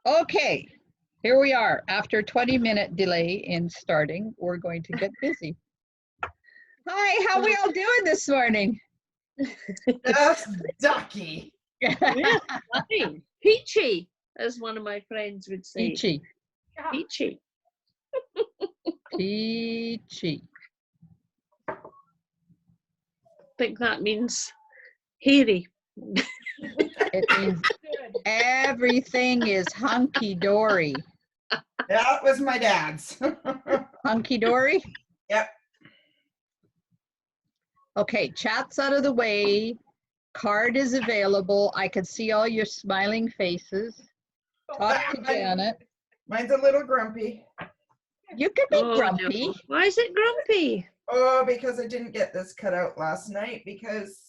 Okay, here we are. After a 20-minute delay in starting, we're going to get busy. Hi, how we all doing this morning? Just ducky. Yeah, fine. Peachy, as one of my friends would say. Peachy. Peachy. Peachy. I think that means hairy. It means everything is hunky-dory. That was my dad's. Hunky-dory? Yep. Okay, chat's out of the way. Card is available. I can see all your smiling faces. Talk to Janet. Mine's a little grumpy. You could be Oh, grumpy. no. Why is it grumpy? Oh, because I didn't get this cut out last night because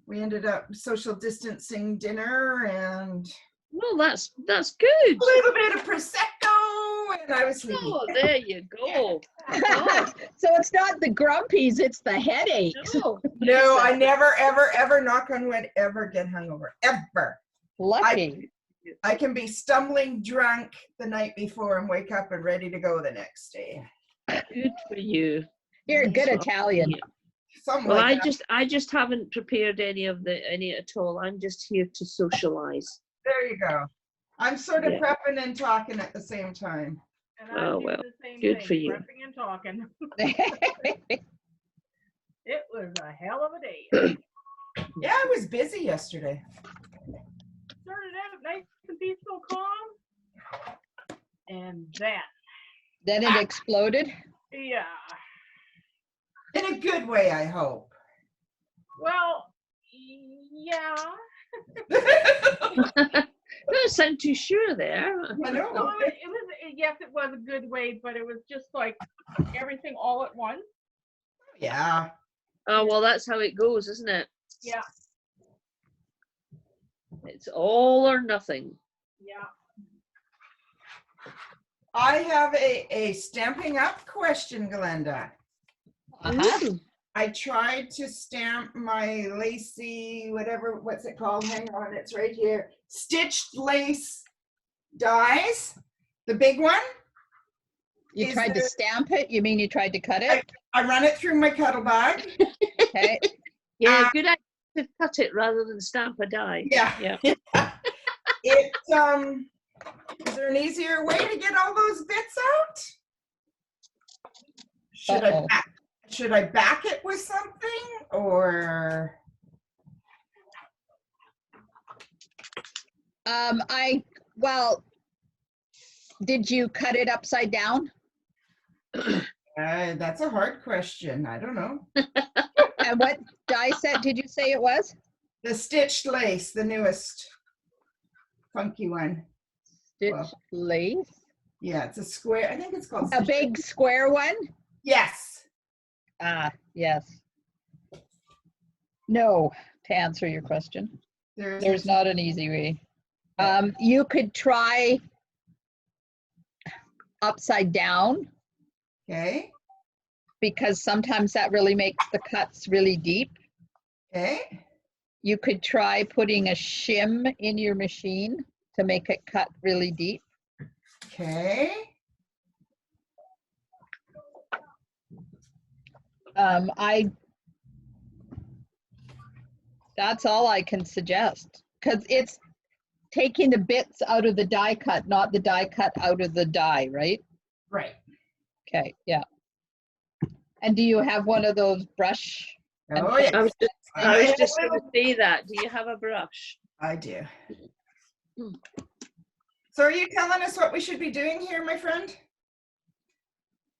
we ended up social distancing dinner and Well, that's good. a little bit of Prosecco and I was sleepy. Oh, there you go. Oh, So it's not the grumpies, it's the headaches. no. No, I never, ever, ever, knock on wood, ever get hungover. Ever. Lucky. I can be stumbling drunk the night before and wake up and ready to go the next day. Good for you. You're a good So, Italian. yeah. Something Well, like I just haven't prepared any at all. I'm just here to socialize. There you go. I'm sort of Yeah. prepping and talking at the same time. And Oh, I'm well, doing the same good thing, for you. prepping and talking. It was a hell of a day. Yeah, I was busy yesterday. Started out nice and peaceful, calm, and Then it exploded. yeah. In a good way, I hope. Well, yeah. Don't sound too sure there. I know. Well, it was yes, it was a good way, but it was just like everything all at once. Yeah. Oh, well, that's how it goes, isn't it? Yeah, It's all or nothing. yeah. I have a Stamping Up question, Glenda. Uh-huh. Ooh. I tried to stamp my lacy, what's it called? Hang on, it's right here. Stitched lace dies, the big one. You Is tried to there- stamp it? You mean you tried to cut it? I run it through my cuddle bag. Okay. Yeah, good idea to cut it rather than stamp a die. Yeah. Yeah. It is there an easier way to get all those bits out? Uh-oh. Should I back it with something or? Well, did you cut it upside down? That's a hard question. I don't know. And what die set did you say it was? The stitched lace, the newest funky one. Stitch Well. lace? Yeah, it's a square. I think it's called. A big square one? Yes. Ah, yes. No, to answer your question. There's not an easy way. You could try upside down Okay. because sometimes that really makes the cuts really deep. Okay. You could try putting a shim in your machine to make it cut really deep. Okay. That's all I can suggest because it's taking the bits out of the die cut, not the die cut out of the die, right? Right. Okay, yeah. And do you have one of those brush? Oh yeah. I was just going to say that. Do you have a brush? I do. Hmm. So are you telling us what we should be doing here, my friend?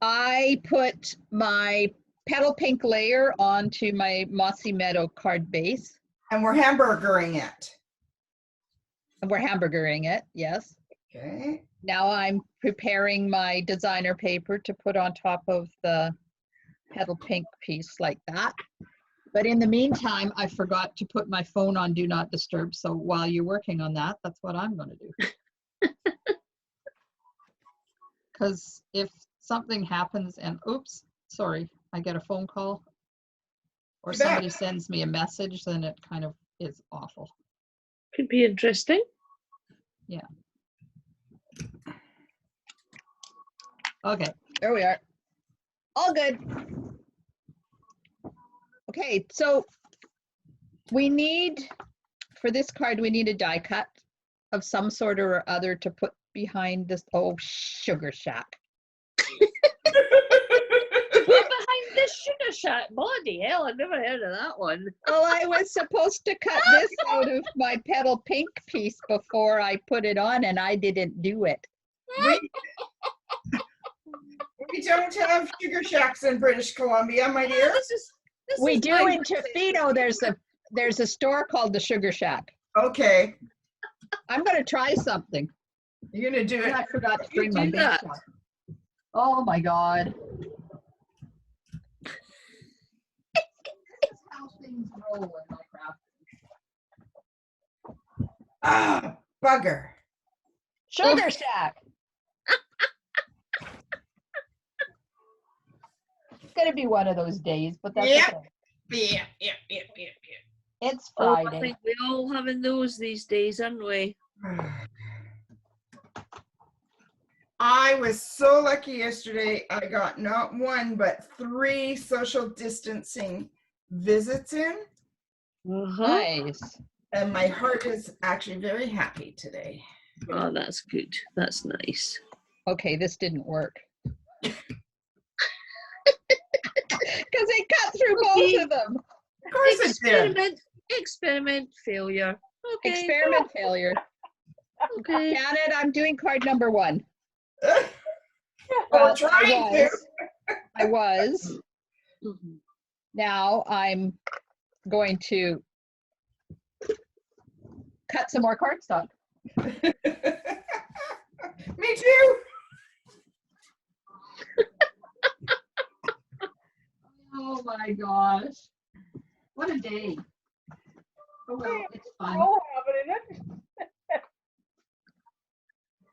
I put my petal pink layer onto my Mossy Meadow card base. And we're hamburgering it. And we're hamburgering it, yes. Okay. Now I'm preparing my designer paper to put on top of the petal pink piece like that. But in the meantime, I forgot to put my phone on Do Not Disturb. So while you're working on that, that's what I'm going to do. Because if something happens and, oops, sorry, I get a phone call or You bet. somebody sends me a message, then it kind of is awful. Could be interesting. Yeah. Okay, there we are. All good. Okay, so we need, for this card, we need a die cut of some sort or other to put behind this, oh, Sugar Shack. Put behind the Sugar Shack. Bloody hell, I've never heard of that one. Well, I was supposed to cut this out of my petal pink piece before I put it on, and I didn't do it. We don't have Sugar Shacks in British Columbia, my dear. This We is do my in Tofino. There's a store called the Sugar Shack. Okay, I'm gonna try something. you're gonna do it. And I forgot to You bring my do big that. cup. Oh my God. This is how things roll in my craft. Ah, bugger. Sugar Shack. It's gonna be one of those days, but that's Yep. okay. Yeah. It's Oh, I Friday. think we're all having those these days, aren't we? I was so lucky yesterday. I got not one, but 3 social distancing visits in, Uh-huh. Nice. and my heart is actually very happy today. Oh, that's good. That's nice. Okay, this didn't work. Because it cut through both of them. Of course it did. Experiment failure. Okay. Experiment failure. Okay. Janet, I'm doing card number 1. We're Well, trying to. I was. Mhm. Now I'm going to cut some more cardstock. Me too. Oh my gosh. What a day. Oh well, it's fun. Oh, have it in it.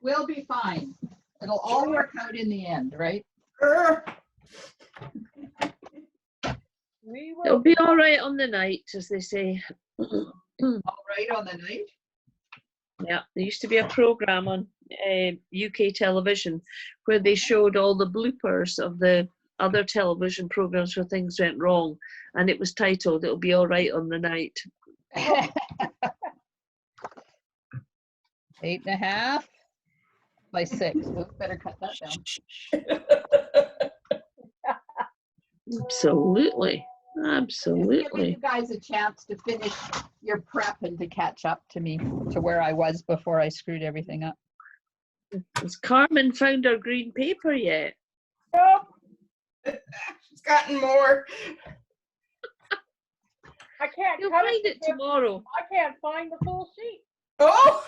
We'll be fine. It'll all work out in the end, right? We It'll will. be all right on the night, as they say. All right on the night. Yeah, there used to be a program on UK television where they showed all the bloopers of the other television programs where things went wrong, and it was titled "It'll Be All Right on the Night." 8.5 by 6. Oh, better cut that down. Absolutely, Just giving absolutely. you guys a chance to finish your prep and to catch up to me to where I was before I screwed everything up. Has Carmen found her green paper yet? No, She's gotten more. I can't You'll cut find it because tomorrow. I can't find the full sheet. Oh,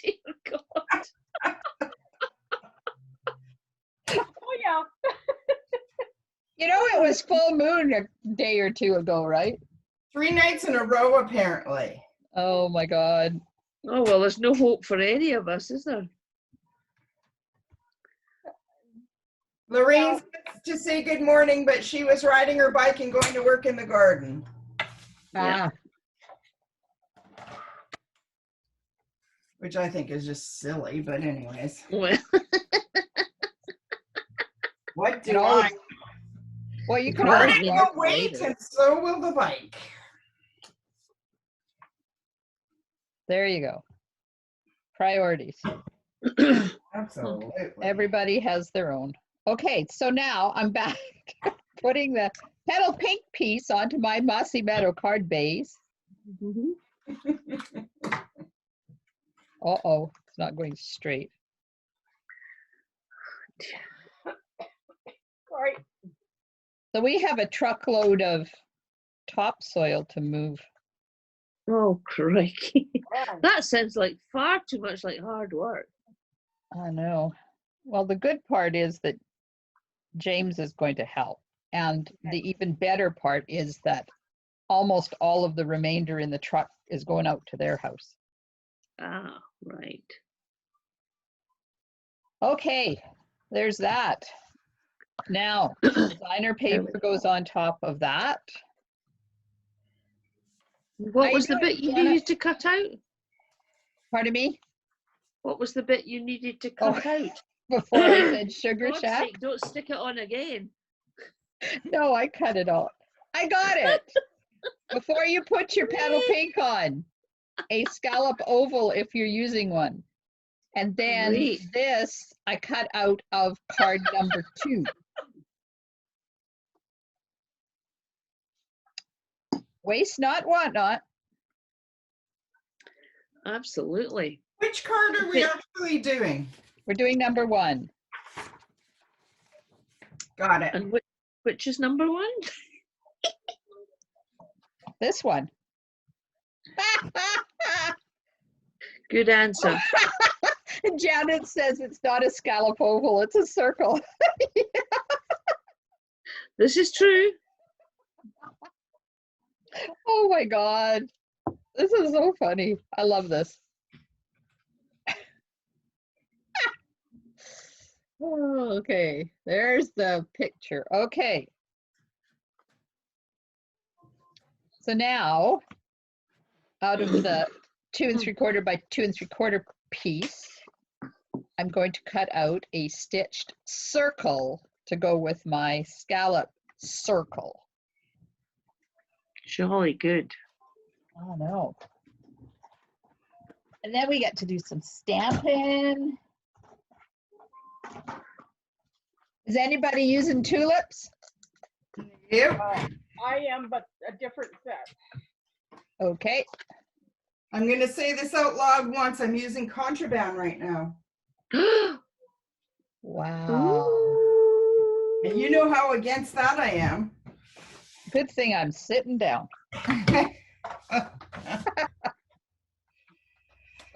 Dear God. Oh yeah. You know, it was full moon a day or 2 ago, right? 3 nights in a row, apparently. Oh my God. Oh well, there's no hope for any of us, is there? Lorraine said to say good morning, but she was riding her bike and going to work in the garden. Yeah. Which I think is just silly, but anyways. Well, What do It always- I? Well, you can Garden always Gardening walk will wait, later. and so will the bike. There you go. Priorities. Absolutely. Everybody has their own. Okay, so now I'm back to putting the petal pink piece onto my Mossy Meadow card base. mhm. Uh-oh, it's not going straight. Sorry. So we have a truckload of topsoil to move. Oh crikey! Right. That sounds like far too much like hard work. I know. Well, the good part is that James is going to help. And the even better part is that almost all of the remainder in the truck is going out to their house. Ah, right. Okay, there's that. Now, designer paper goes on top of that. What How was you the doing, bit you Janet? needed to cut out? Pardon me? What was the bit you needed to Oh. cut out? before I said sugar God's shack. sake, don't stick it on again. No, I cut it off. I got it. Before you put your petal pink on, a scallop oval if you're using one. And then Great. this I cut out of card number 2. Waste not, want not. Absolutely. Which card are we Okay. actually doing? We're doing number 1. Got it. And which is number 1? This one. Good answer. Janet says it's not a scallop oval, it's a circle. This is true. Oh my God. This is so funny. I love this. Oh, okay, there's the picture. Okay. So now, out of the 2 3/4 by 2 3/4 piece, I'm going to cut out a stitched circle to go with my scallop circle. Jolly good. Oh no. And then we get to do some stamping. Is anybody using tulips? You? I am, but a different set. Okay. I'm going to say this out loud once. I'm using contraband right now. Wow. And you know how against that I am. Good thing I'm sitting down.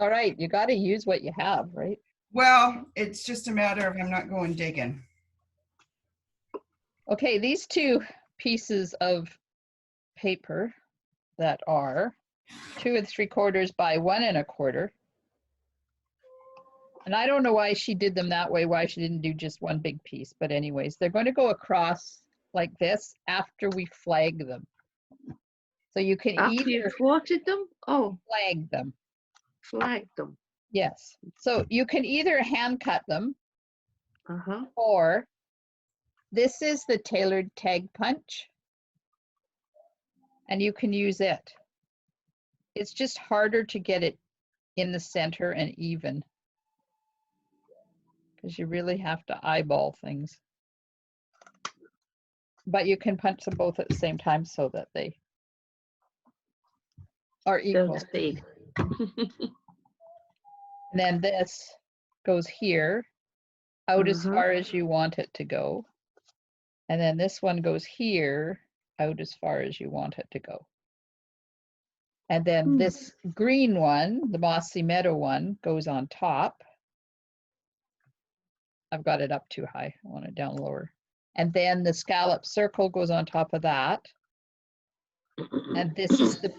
All right, you got to use what you have, right? Well, it's just a matter of I'm not going digging. Okay, these 2 pieces of paper that are 2 3/4 by 1 1/4. And I don't know why she did them that way, why she didn't do just one big piece, but anyways, they're going to go across like this after we flag them. So you can After either you've watered them? Oh, flag them. flagged them. Yes. So you can either hand cut them, Uh-huh. or this is the tailored tag punch, and you can use it. It's just harder to get it in the center and even, because you really have to eyeball things. But you can punch them both at the same time so that they are They're equal. the same. And then this goes here, out as Uh-huh. far as you want it to go. And then this one goes here, out as far as you want it to go. And then this green one, the Mossy Meadow one, goes on top. I've got it up too high. I want it down lower. And then the scallop circle goes on top of that. And this is the,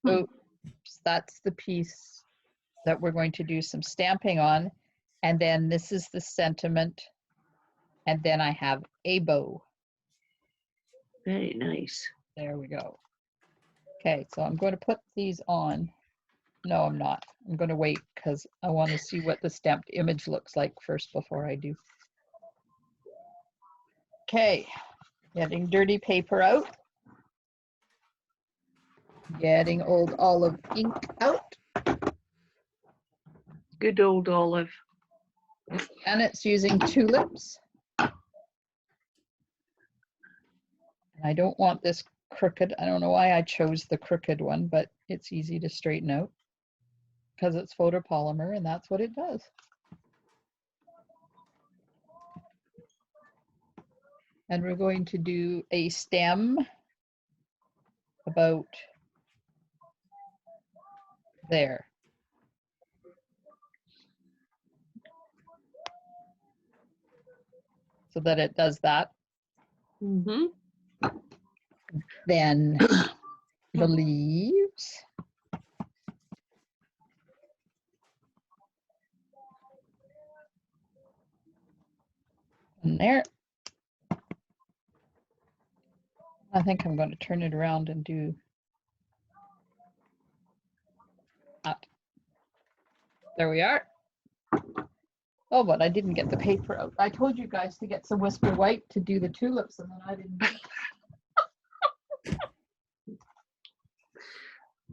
oops, that's the piece that we're going to do some stamping on. And then this is the sentiment. And then I have a bow. Very nice. There we go. Okay, so I'm going to put these on. No, I'm not. I'm going to wait because I want to see what the stamped image looks like first before I do. Okay, getting dirty paper out. Getting old olive ink out. Good old Olive. And it's using tulips. I don't want this crooked. I don't know why I chose the crooked one, but it's easy to straighten out because it's photopolymer and that's what it does. And we're going to do a stem about there. So that it does that. Mm-hmm. Then the leaves. And there. I think I'm going to turn it around and do that. There we are. Oh, but I didn't get the paper out. I told you guys to get some Whisper White to do the tulips, and then I didn't do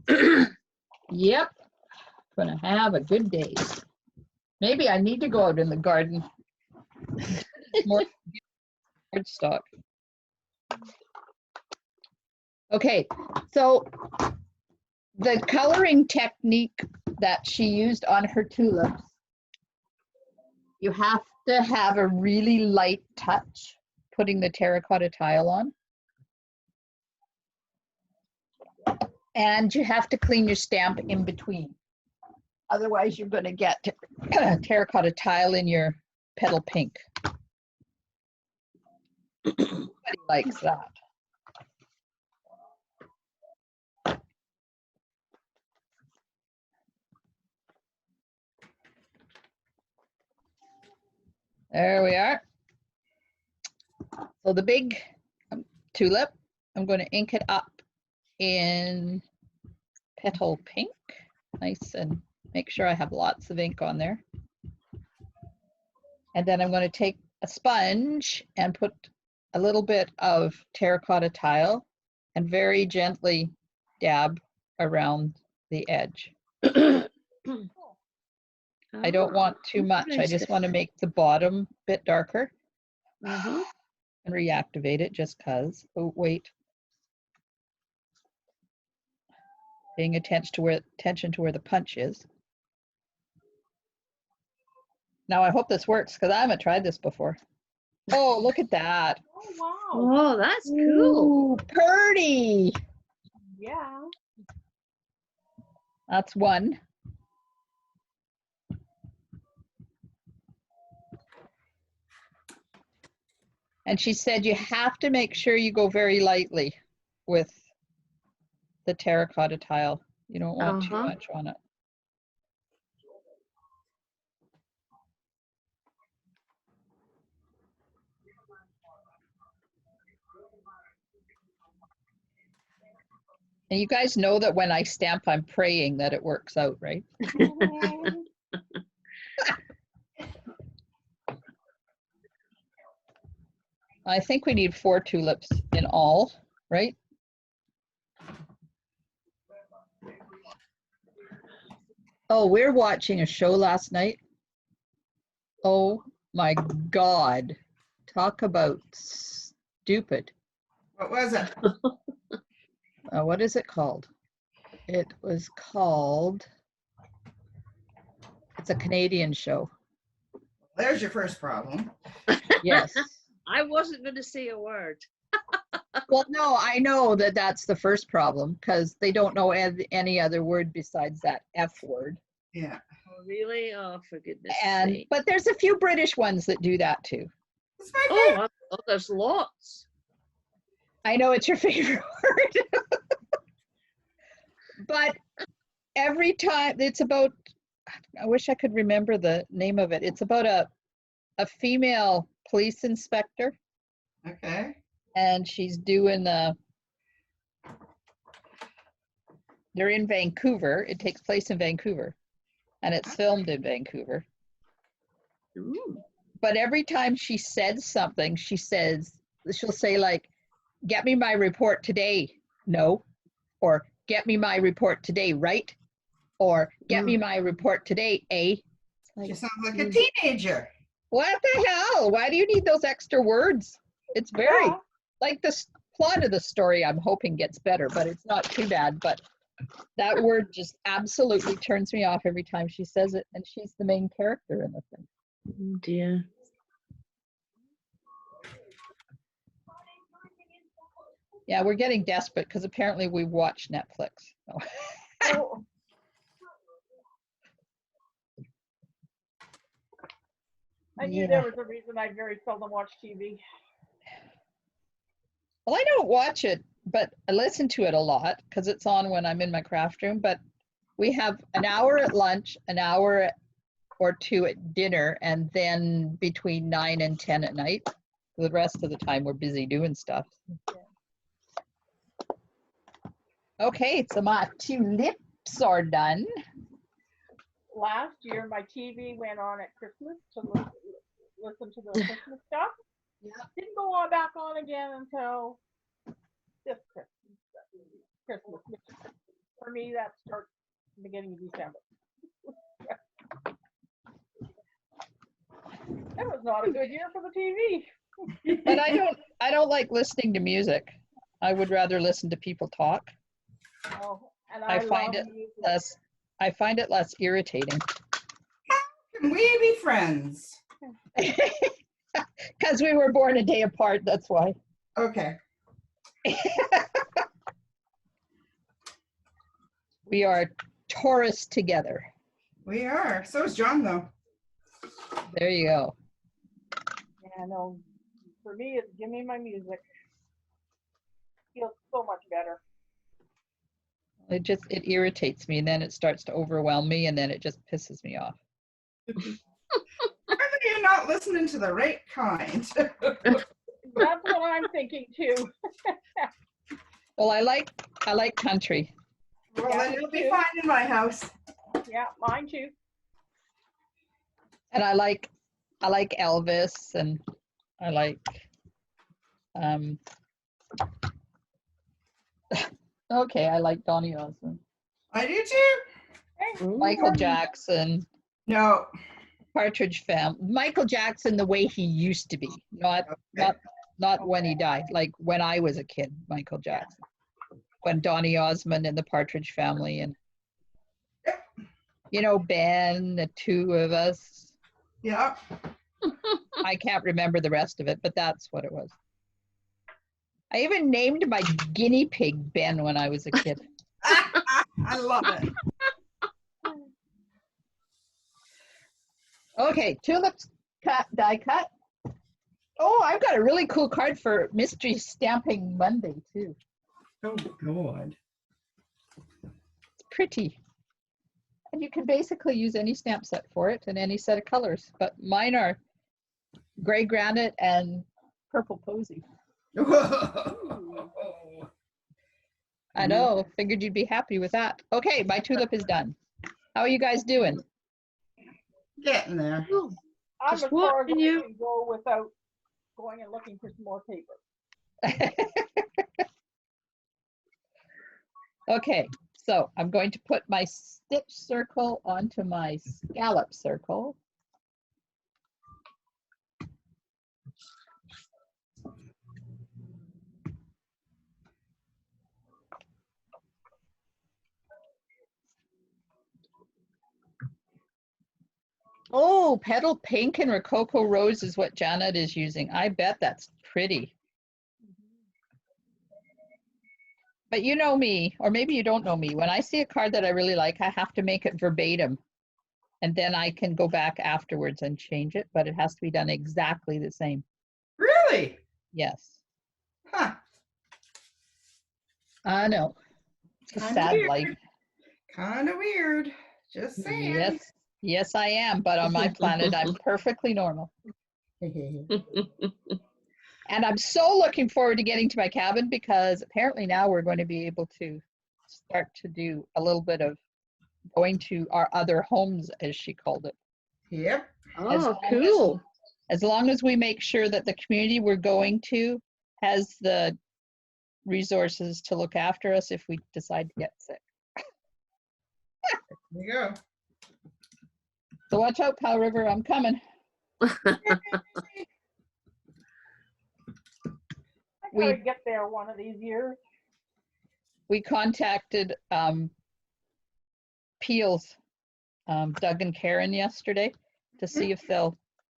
it. Yep. Gonna have a good day. Maybe I need to go out in the garden. More cardstock. Okay, so the coloring technique that she used on her tulips, you have to have a really light touch putting the terracotta tile on. And you have to clean your stamp in between. Otherwise, you're going to get terracotta tile in your petal pink. Nobody likes that. There we are. So the big tulip, I'm going to ink it up in petal pink. Nice, and make sure I have lots of ink on there. And then I'm going to take a sponge and put a little bit of terracotta tile and very gently dab around the edge. I don't want too much. I just want to make the bottom bit darker. And reactivate it just because. Oh, wait. Paying attention to where the punch is. Now I hope this works because I haven't tried this before. Oh, look at that. Oh, wow. Oh, that's cool. Ooh, pretty. Yeah. That's one. And she said you have to make sure you go very lightly with the terracotta tile. You don't want too much on it. And you guys know that when I stamp, I'm praying that it works out, right? I think we need 4 tulips in all, right? Oh, we're watching a show last night. Oh my God. Talk about stupid. What was it? What is it called? It was called, it's a Canadian show. There's your first problem. Yes. I wasn't going to say a word. Well, no, I know that that's the first problem because they don't know any other word besides that F word. Yeah. Oh, really? Oh, for goodness And sake. but there's a few British ones that do that too. It's my favorite. Oh, there's lots. I know it's your favorite word. But every time it's about, I wish I could remember the name of it. It's about a female police inspector. Okay. And she's doing they're in Vancouver. It takes place in Vancouver. And it's filmed in Vancouver. Ooh. But every time she says something, she'll say like, get me my report today. No. Or get me my report today, right? Or get me my report today, eh? Like, She sounds like a teenager. what the hell? Why do you need those extra words? It's very, Yeah. like the plot of the story, I'm hoping gets better, but it's not too bad. But that word just absolutely turns me off every time she says it. And she's the main character in the thing. Oh dear. Yeah, we're getting desperate because apparently we watch Netflix. So. Oh. I knew there was a reason I very seldom watch TV. Well, I don't watch it, but I listen to it a lot because it's on when I'm in my craft room. But we have an hour at lunch, an hour or 2 at dinner, and then between 9 and 10 at night. The rest of the time we're busy doing stuff. Okay, so my tulips are done. last year my TV went on at Christmas to listen to the Christmas stuff. Yeah. Didn't go on back on again until this Christmas. Which for me, that starts beginning of December. That was not a good year for the TV. But I don't like listening to music. I would rather listen to people talk. Oh, and I find love it music. I find it less irritating. Can we be friends? Because we were born a day apart, that's why. Okay. We are Taurus together. We are. So is John, though. There you go. Yeah, no. For me, it's give me my music. Feels so much better. It irritates me, and then it starts to overwhelm me, and then it just pisses me off. Apparently you're not listening to the right kind. That's what I'm thinking too. Well, I like country. Well, Yeah, then me you'll be too. fine in my house. Yeah, mine too. And I like Elvis, and I like okay, I like Donny Osmond, I do too. Hey, Michael Jackson, No. Partridge Family. Michael Jackson the way he used to be, not when he died, like when I was a kid, Michael Jackson. When Donny Osmond and the Partridge Family, and Ben, the two of us. Yeah. I can't remember the rest of it, but that's what it was. I even named my guinea pig Ben when I was a kid. I love it. Okay, tulips die cut. Oh, I've got a really cool card for Mystery Stamping Monday too. Oh, God. It's pretty. And you can basically use any stamp set for it and any set of colors. But mine are gray granite and purple posy. I know, figured you'd be happy with that. Okay, my tulip is done. How are you guys doing? Getting there. I'm Just as far as I watching you. can go without going and looking for some more paper. Okay, so I'm going to put my stitch circle onto my scallop circle. Oh, petal pink and rococo rose is what Janet is using. I bet that's pretty. But you know me, or maybe you don't know me. When I see a card that I really like, I have to make it verbatim. And then I can go back afterwards and change it, but it has to be done exactly the same. Really? Yes. Huh. I know. It's a Kinda sad weird. life. Kind of weird. Just saying. Yes, I am. But on my planet, I'm perfectly normal. And I'm so looking forward to getting to my cabin because apparently now we're going to be able to start to do a little bit of going to our other homes, as she called it. Yep. Oh, cool. As long as we make sure that the community we're going to has the resources to look after us if we decide to get sick. There you go. So watch out, Powell River, I'm coming. I gotta get there one of these years. We contacted Peels, Doug and Karen yesterday to see if they'll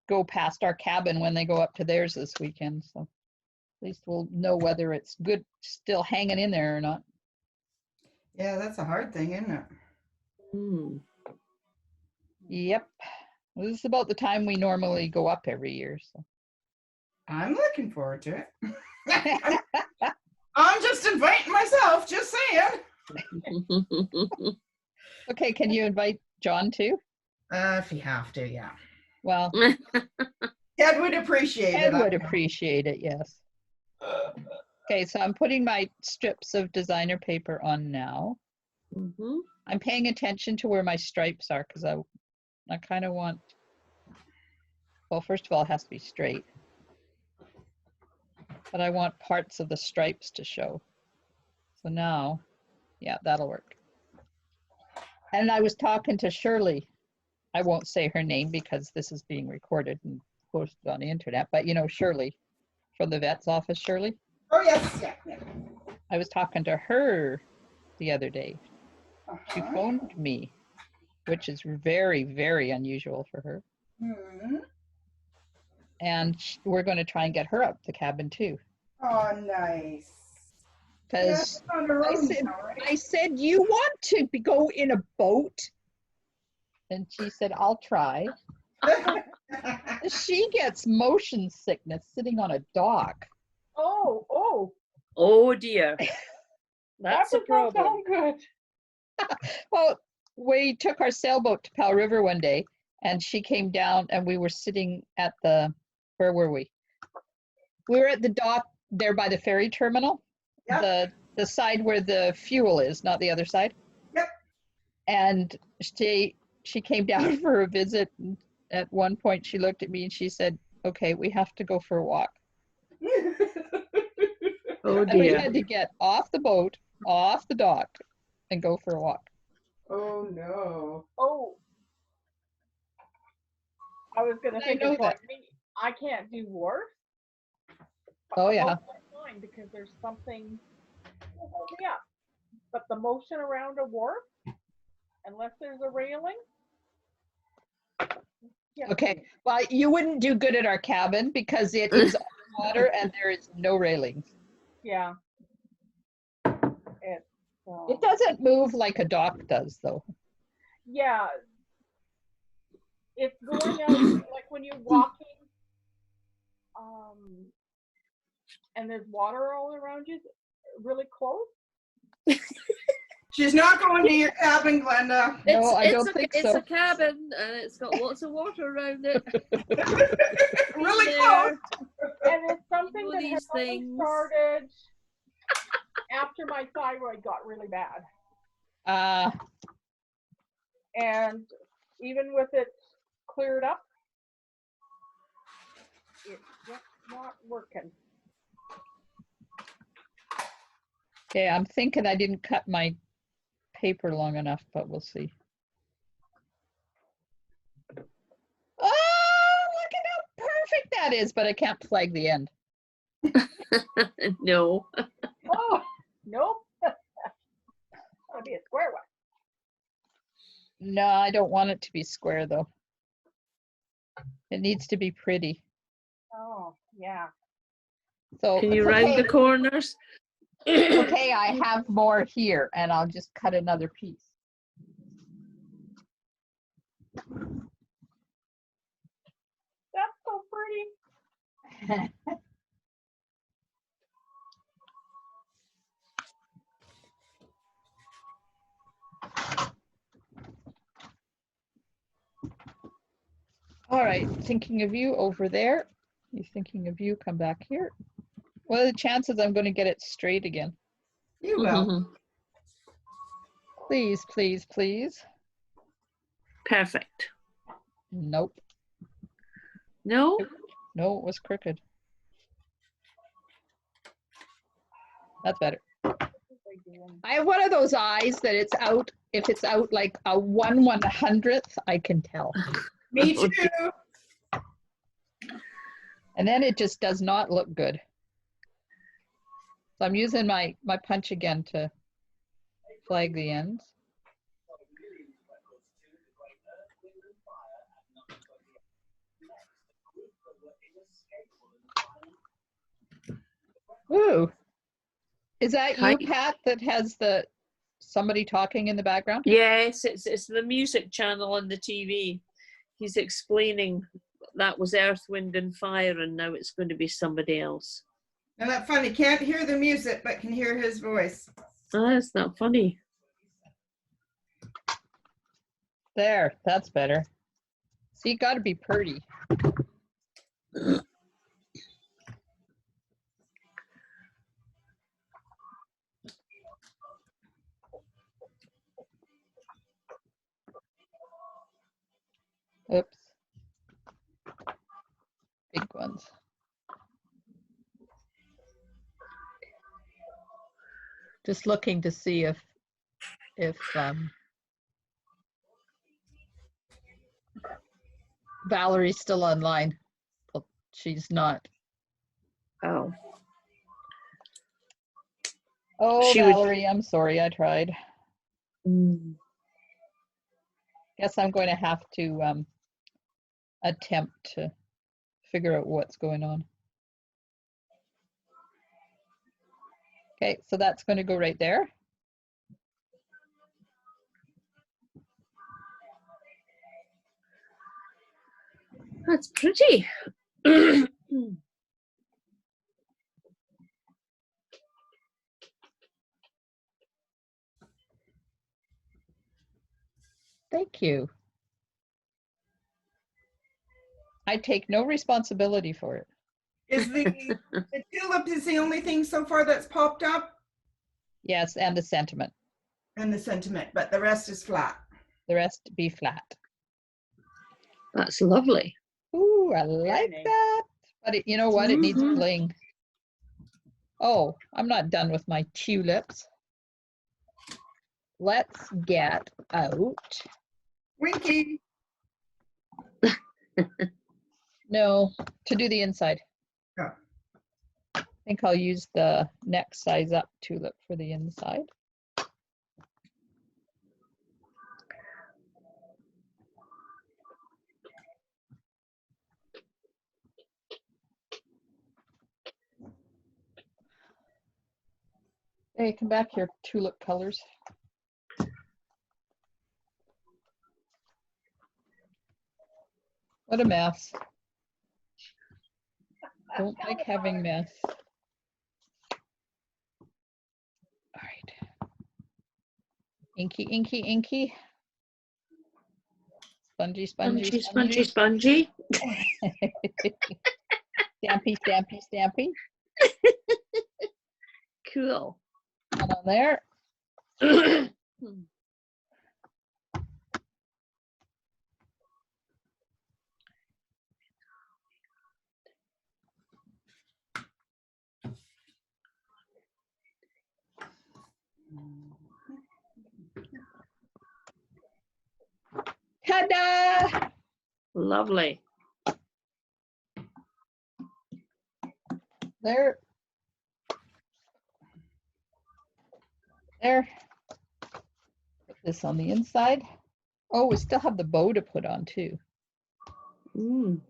go past our cabin when they go up to theirs this weekend. So at least we'll know whether it's good, still hanging in there or not. Yeah, that's a hard thing, isn't it? Hmm. Yep. Well, this is about the time we normally go up every year. So. I'm looking forward to it. I'm just inviting myself, just saying. Okay, can you invite John too? If you have to, yeah. Well, Ed would appreciate Ed it. would appreciate it, yes. Okay, so I'm putting my strips of designer paper on now. Mm-hmm. I'm paying attention to where my stripes are because I kind of want, well, first of all, it has to be straight. But I want parts of the stripes to show. So now, yeah, that'll work. And I was talking to Shirley. I won't say her name because this is being recorded and posted on the internet, but you know, Shirley from the vet's office, Shirley. Oh, yes, yeah, yeah. I was talking to her the other day. She Uh-huh. phoned me, which is very, very unusual for her. Hmm. And we're going to try and get her up the cabin too. Oh, nice. Because Yeah, on her I own said, now, right? I said, you want to go in a boat? And she said, I'll try. She gets motion sickness sitting on a dock. Oh, oh, Oh dear. that That's a does not problem. sound good. Well, we took our sailboat to Powell River one day, and she came down, and we were sitting at the, where were we? We were at the dock there by the ferry terminal, Yep. the side where the fuel is, not the other side. Yep. And she came down for a visit. And at one point, she looked at me and she said, "Okay, we have to go for a walk." Oh And we dear. had to get off the boat, off the dock, and go for a walk. Oh, no. Oh, I was gonna I think know it's like me. I can't do wharf. Oh, yeah. That's fine because there's something to hold me up. But the motion around a wharf, unless there's a railing. Yeah. Okay, well, you wouldn't do good at our cabin because it is on water and there is no railings. Yeah. It's It doesn't move like a dock does, though. yeah. It's going out like when you're walking, and there's water all around you, really close. She's not going to your cabin, Glenda. No, I don't think it's so. a cabin and it's got lots of water around it. Really There. close. And it's something know that these has only things. started after my thyroid got really bad. And even with it cleared up, it's just not working. Okay, I'm thinking I didn't cut my paper long enough, but we'll see. Oh, look at how perfect that is, but I can't flag the end. No. Oh, nope. That'll be a square one. No, I don't want it to be square, though. It needs to be pretty. Oh, yeah. So Can you it's round okay. the corners? Okay, I have more here, and I'll just cut another piece. That's so pretty. All right, thinking of you over there. You thinking of you, come back here. What are the chances I'm going to get it straight again? You will. Please, please, please. Perfect. Nope. No? No, it was crooked. That's better. I have one of those eyes that it's out. If it's out like a 1/100th, I can tell. Me too. And then it just does not look good. So I'm using my punch again to flag the ends. Ooh. Is that you, Pat, that has the somebody talking in the background? Yes, it's the music channel on the TV. He's explaining that was Earth, Wind and Fire and now it's going to be somebody else. And that funny, can't hear the music, but can hear his voice. Oh, that's not funny. There, that's better. See, you got to be pretty. Oops. Big ones. Just looking to see if Valerie's still online. Well, she's not. Oh, Oh, She would- Valerie, I'm sorry, I tried. mm, Guess I'm going to have to attempt to figure out what's going on. Okay, so that's going to go right there. that's pretty. Thank you. I take no responsibility for it. Is the tulip is the only thing so far that's popped up? Yes, and the sentiment. And the sentiment, but the rest is flat. The rest be flat. That's lovely. Ooh, I like nice. that. But you know what? It needs Mhm. bling. Oh, I'm not done with my tulips. Let's get out. Winky. No, to do the inside. Oh. I think I'll use the next size up tulip for the inside. Hey, come back here, tulip colors. What a mess. Don't like having mess. All right. Inky, inky, inky. Spongy, spongy, Spongy, spongy, spongy. Stampy, stampy, stampy. Cool. One on there. Ta-da! Lovely. There. There. Put this on the inside. Oh, we still have the bow to put on too. Mm.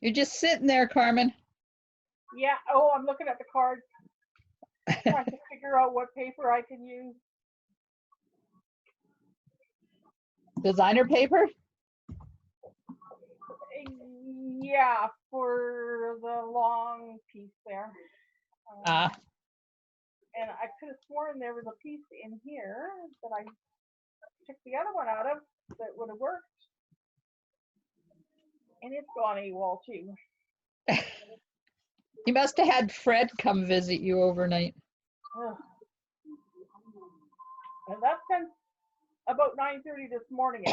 You're just sitting there, Carmen. Yeah. Oh, I'm looking at the cards, trying to figure out what paper I can use. Designer paper? Yeah, for the long piece there. Ah, And I could have sworn there was a piece in here that I took the other one out of that would have worked. And it's gone AWOL too. you must have had Fred come visit you overnight. Ugh. And that's since about 9:30 this morning.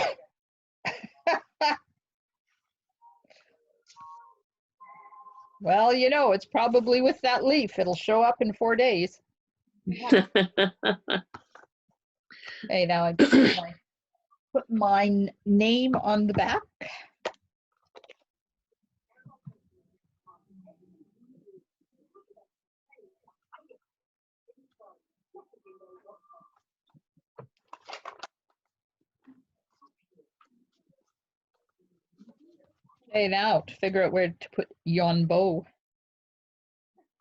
Well, you know, it's probably with that leaf. It'll show up in 4 days. Hey, now I put my name on the back. Okay, now to figure out where to put yon bow.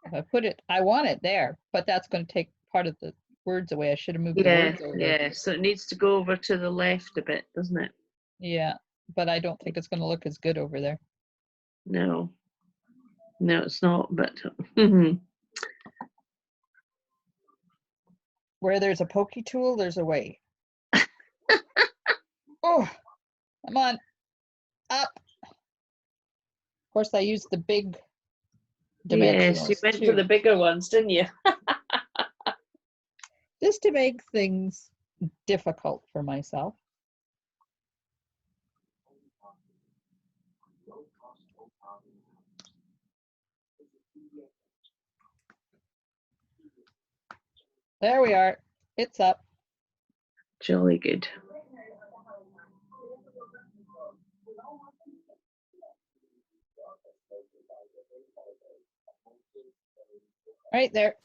If I put it, I want it there, but that's going to take part of the words away. I should have moved the Yeah, words over. yeah. So it needs to go over to the left a bit, doesn't it? Yeah, but I don't think it's going to look as good over there. No. No, it's not, but Where there's a pokey tool, there's a way. Oh, come on. Up. course, I used the big Yes, you dimensionals went for too, the bigger ones, didn't you? just to make things difficult for myself. There we are. It's up. Jolly good. Right there.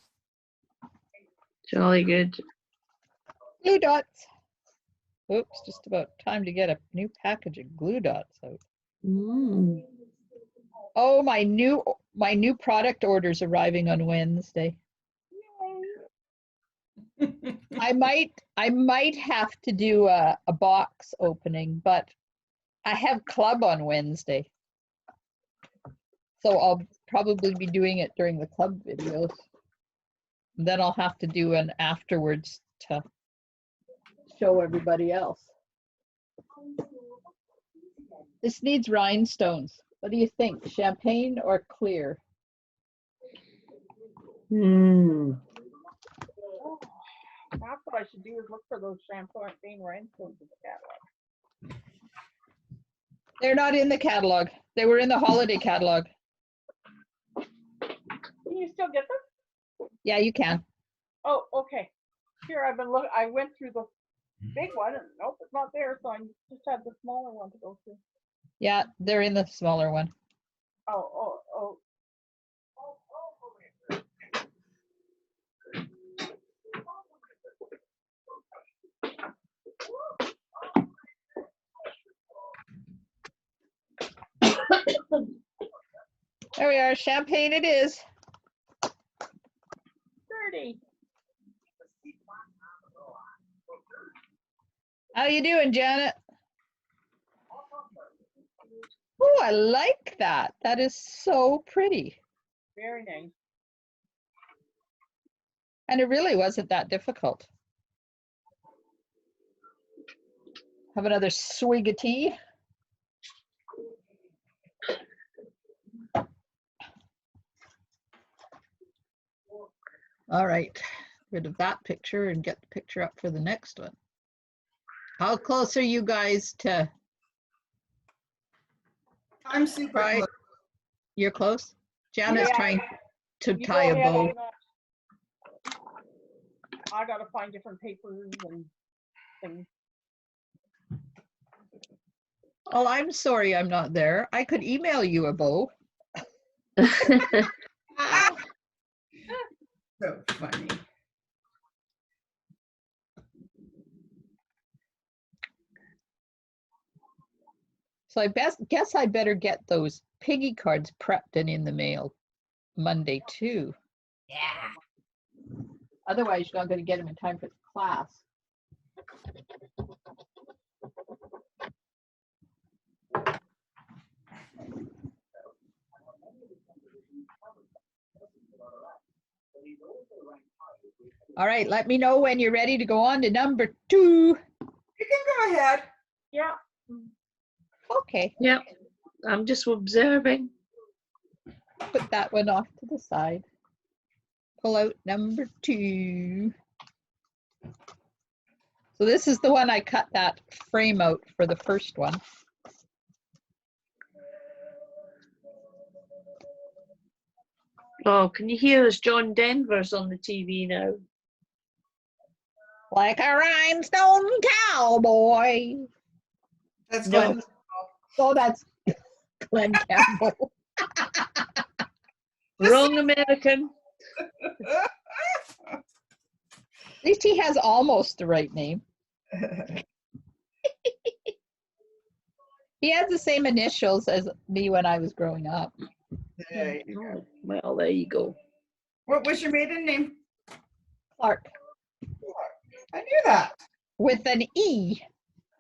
Jolly good. Glue dots. Oops, just about time to get a new package of glue dots out. Mm. Oh, my new product order's arriving on Wednesday. I might have to do a box opening, but I have club on Wednesday. So I'll probably be doing it during the club videos. Then I'll have to do an afterwards to show everybody else. This needs rhinestones. What do you think? Champagne or clear? Mm. That's what I should do is look for those champagne rhinestones in the catalog. They're not in the catalog. They were in the holiday catalog. Can you still get them? Yeah, you can. Oh, okay. Here, I've been looking. I went through the big one, and nope, it's not there. So I just have the smaller one to go through. Yeah, they're in the smaller one. Oh. There we are. Champagne it is. 30. How you doing, Janet? Oh, I like that. That is so pretty. Very nice. And it really wasn't that difficult. Have another swig of tea. All right, rid of that picture and get the picture up for the next one. How close are you guys to? I'm super Right. close. You're close? Janet's Yeah. trying to You tie go a ahead, bow. I gotta find different papers and things. Oh, I'm sorry I'm not there. I could email you a bow. So funny. So I guess I better get those piggy cards prepped and in the mail Monday too. Yeah. Otherwise, you're not going to get them in time for the class. All right, let me know when you're ready to go on to number 2. You can go ahead. Yeah. Okay, Yep, I'm just observing. put that one off to the side. Pull out number 2. So this is the one I cut that frame out for the first one. Oh, can you hear us? John Denver's on the TV now. Like a rhinestone cowboy. That's No. good. Oh, that's Glenn Campbell. Wrong American. At least he has almost the right name. He has the same initials as me when I was growing up. There you go. Oh, well, there you go. What was your maiden name? Clark, I knew that. with an E.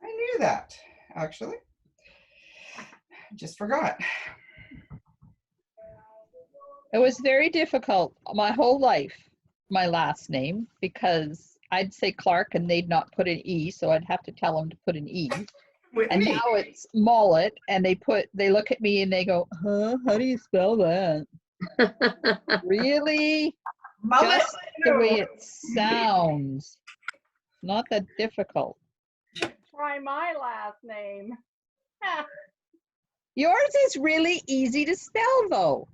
I knew that, actually. Just forgot. It was very difficult my whole life, my last name, because I'd say Clark and they'd not put an E, so I'd have to tell them to put an E. And Whitney. now it's mullet, and they look at me and they go, huh, how do you spell that? Really? Mullet. Just the way it sounds. Not that difficult. Try my last name. Yours is really easy to spell, though.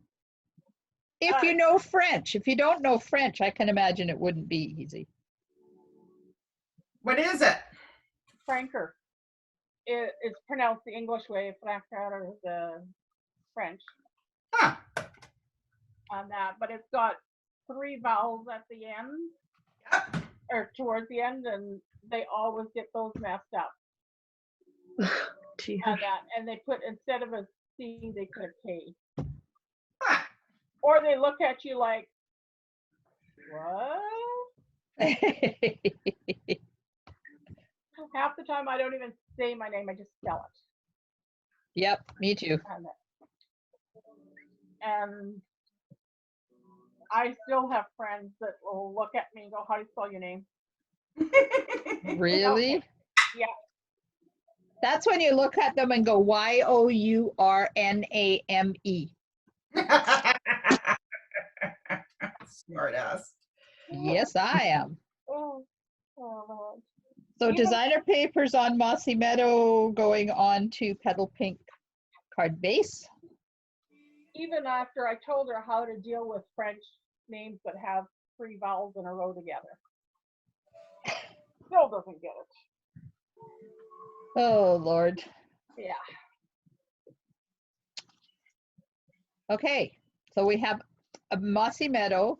If you know French. If you don't know French, I can imagine it wouldn't be easy. What is it? Franker. It's pronounced the English way. Franker is the French Huh. on that, but it's got 3 vowels at the end, Yep. or towards the end, and they always get those messed up. Dear. On that, and they put, instead of a C, they put a K. Huh. Or they look at you like, what? Half the time I don't even say my name, I just spell it. Yep, me too. And I still have friends that will look at me and go, how do you spell your name? Really? Okay. Yeah. That's when you look at them and go, Yourname. Smart ass. Yes, I am. Oh, Lord. So Even- designer papers on Mossy Meadow going on to Petal Pink card base. Even after I told her how to deal with French names that have 3 vowels in a row together. Still doesn't get it. Oh, Lord. Yeah. Okay, so we have a Mossy Meadow,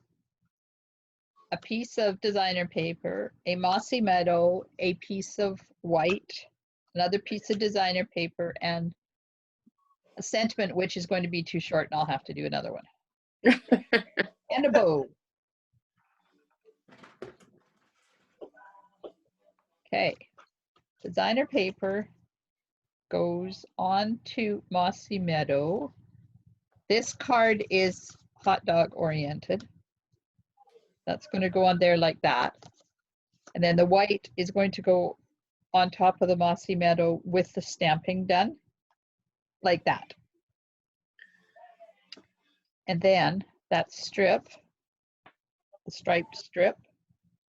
a piece of designer paper, a Mossy Meadow, a piece of white, another piece of designer paper, and a sentiment, which is going to be too short, and I'll have to do another one. And a bow. Okay, designer paper goes on to Mossy Meadow. This card is hot dog oriented. That's going to go on there like that. And then the white is going to go on top of the Mossy Meadow with the stamping done, like that. And then that strip, the striped strip,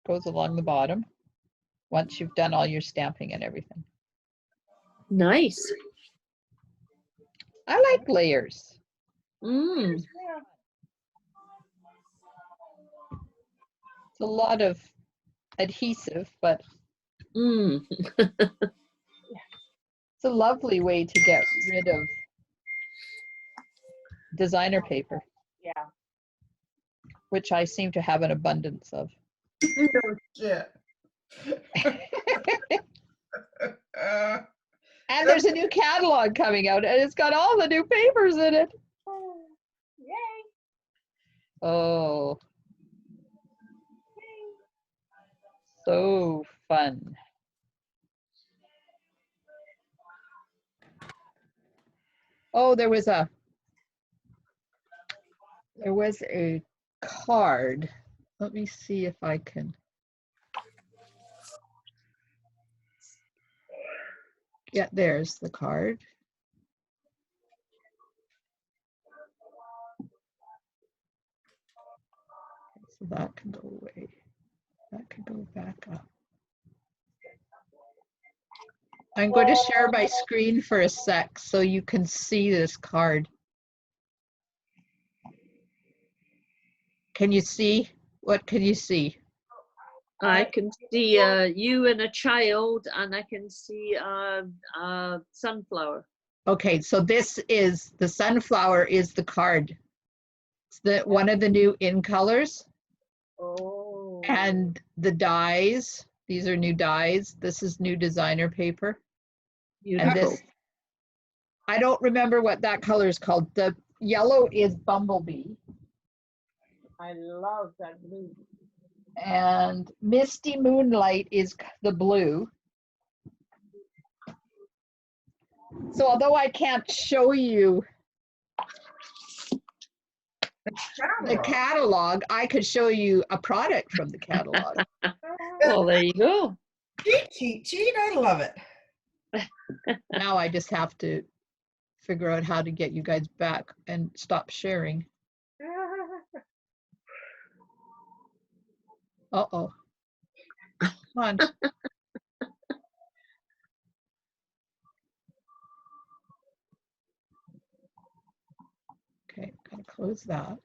goes along the bottom once you've done all your stamping and everything. Nice. I like layers. Mm. Yeah. It's a lot of adhesive, but Mm. it's a lovely way to get rid of designer paper, Yeah. which I seem to have an abundance of. No shit. And there's a new catalog coming out, and it's got all the new papers in it. Yay. Oh, so fun. Oh, there was a card. Let me see if I can. Yeah, there's the card. So that can go away. That can go back up. I'm going to share my screen for a sec so you can see this card. Can you see? What can you see? I can see you and a child, and I can see a sunflower. Okay, so this is the sunflower is the card. It's the one of the new in colors, Oh. and the dies. These are new dies. This is new designer paper, and Beautiful. this. I don't remember what that color is called. The yellow is Bumblebee, I love that blue. and Misty Moonlight is the blue. So although I can't show you the catalog, I could show you a product from the catalog. Well, there you go. Cheat, cheat, cheat. I love it. Now I just have to figure out how to get you guys back and stop sharing. Uh-oh. Come on. Okay, gotta close that.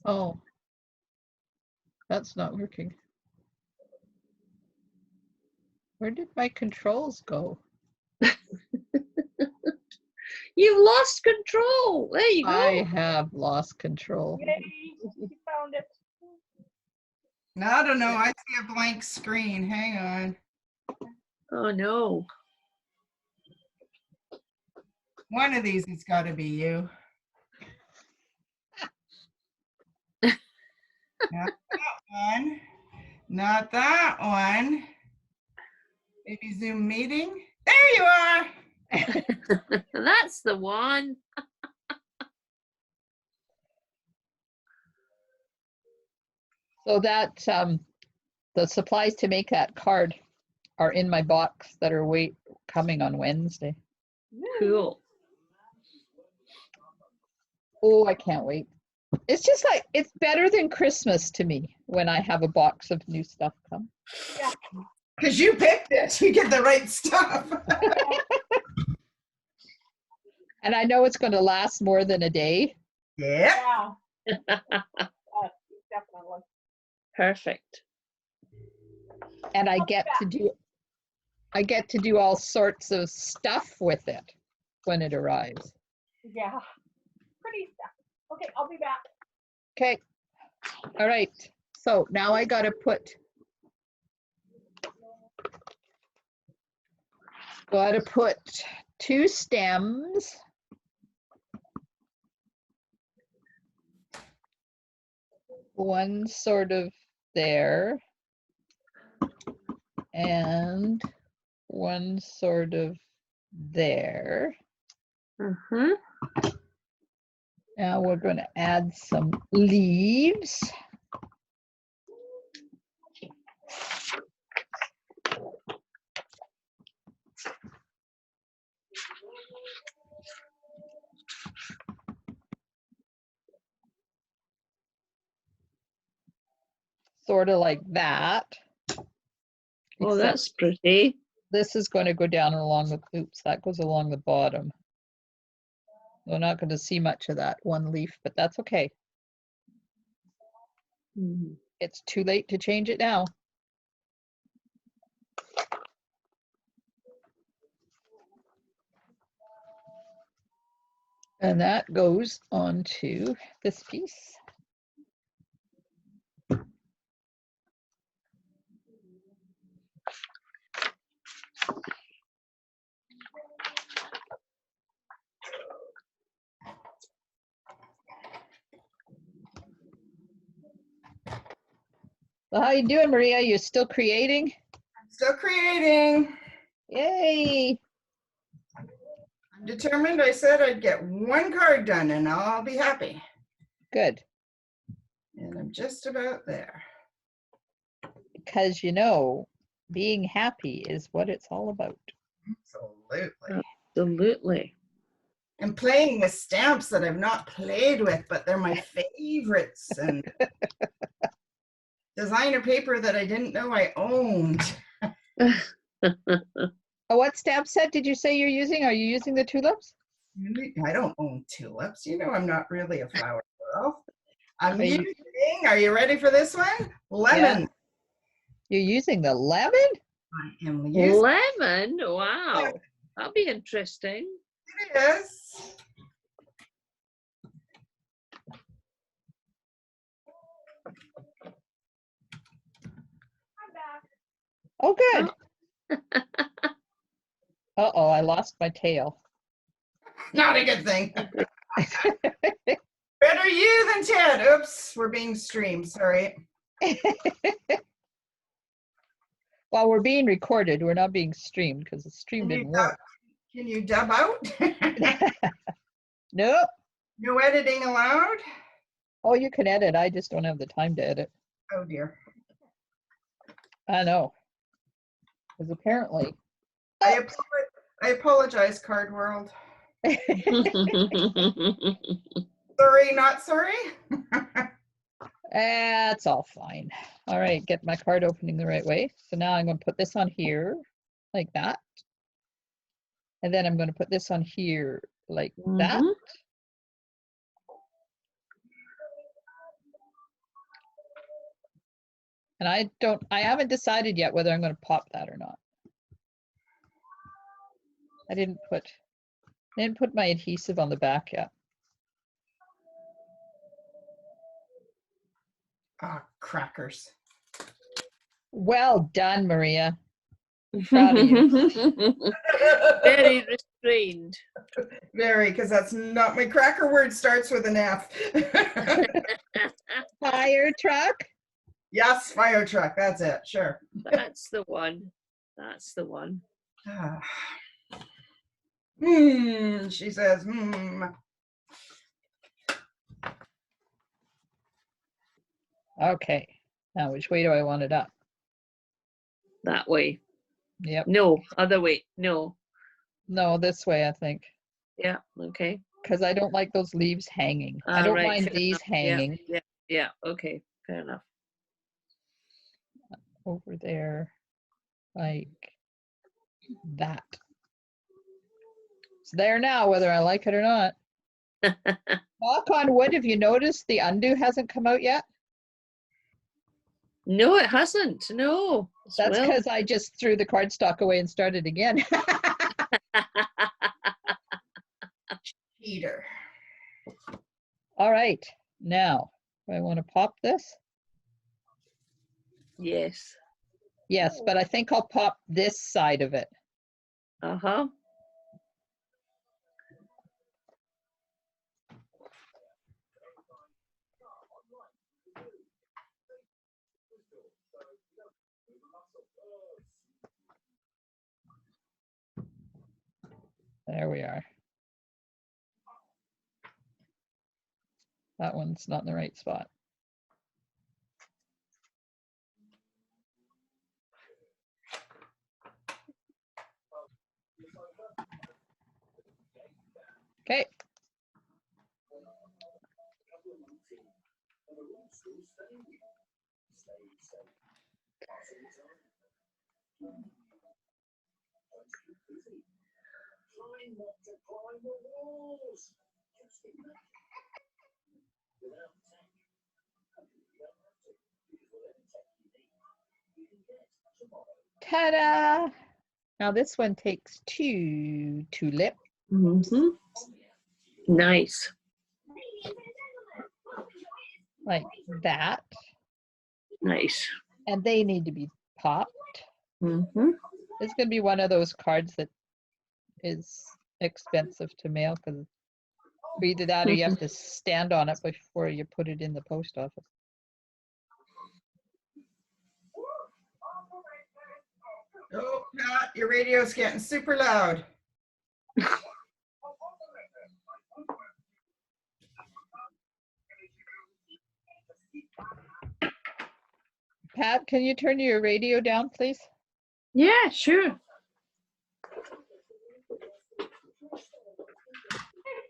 Oh, that's not working. Where did my controls go? You've lost control. There you go. I have lost control. Yay, you found it. I don't know. I see a blank screen. Hang on. Oh no. One of these has got to be you. Not that one. Not that one. Maybe Zoom meeting. There you are. That's the one. So that the supplies to make that card are in my box that are coming on Wednesday. Cool. Oh, I can't wait. It's just like, it's better than Christmas to me when I have a box of new stuff come. Yeah. Because you picked it. You get the right stuff. And I know it's going to last more than a day. Yeah. Yeah. Definitely. Perfect. And I I'll be get back. to do all sorts of stuff with it when it arrives. Yeah. Pretty stuff. Okay, I'll be back. Okay. All right. So now I got to put 2 stems. One sort of there and one sort of there. Uh-huh. Now we're going to add some leaves. Sort of like that. Oh, Except that's pretty. this is going to go down along the, oops, that goes along the bottom. We're not going to see much of that one leaf, but that's okay. Mhm. It's too late to change it now. And that goes onto this piece. So how you doing, Maria? You still creating? Still creating. Yay! I'm determined. I said I'd get one card done and I'll be happy. Good. And I'm just about there. Because you know, being happy is what it's all about. Absolutely. Absolutely. And playing with stamps that I've not played with, but they're my favorites. And designer paper that I didn't know I owned. Oh, what stamp set did you say you're using? Are you using the tulips? I don't own tulips. You know I'm not really a flower girl. I'm Are you- using, are you ready for this one? Lemon. You're using the lemon? I am using Lemon? Wow. That'll be interesting. it is. I'm back. Oh, good. Uh-oh, I lost my tail. Not a good thing. Better you than Ted. Oops, we're being streamed. Sorry. Well, we're being recorded. We're not being streamed because the stream Can you, didn't dub, work. can you dub out? Nope. No editing allowed? Oh, you can edit. I just don't have the time to edit. Oh dear. I know. Because apparently. I apologize, Card World. Sorry, not sorry. That's all fine. All right, get my card opening the right way. So now I'm going to put this on here like that. And then I'm going to put this on here like that. Mhm. And I haven't decided yet whether I'm going to pop that or not. I didn't put my adhesive on the back yet. Ah, crackers. Well done, Maria. Proud of you. Very restrained. Very, because that's not my cracker word starts with an F. Fire truck. Yes, fire truck. That's it. Sure. That's the one. That's the one. She says, hmm. Okay. Now, which way do I want it up? That way. Yep. No, other way. No. No, this way, I think. Yeah. Okay. Because I don't like those leaves hanging. I don't Right, mind fair these enough. hanging Yeah. Okay. Fair enough. over there like that. It's there now, whether I like it or not. Knock on wood, have you noticed the undo hasn't come out yet? No, it hasn't. No. That's Well, because I just threw the cardstock away and started again. Peter. All right, now, do I want to pop this? yes. Yes, but I think I'll pop this side of it. Uh-huh. There we are. That one's not in the right spot. Okay. Ta-da! Now this one takes 2 tulips. Mm-hmm. Nice. Like that. Nice. And they need to be popped. Mm-hmm. It's going to be one of those cards that is expensive to mail because either that or you have to stand on it before you put it in the post office. Oh, Pat, your radio's getting super loud. Pat, can you turn your radio down, please? Yeah, sure. I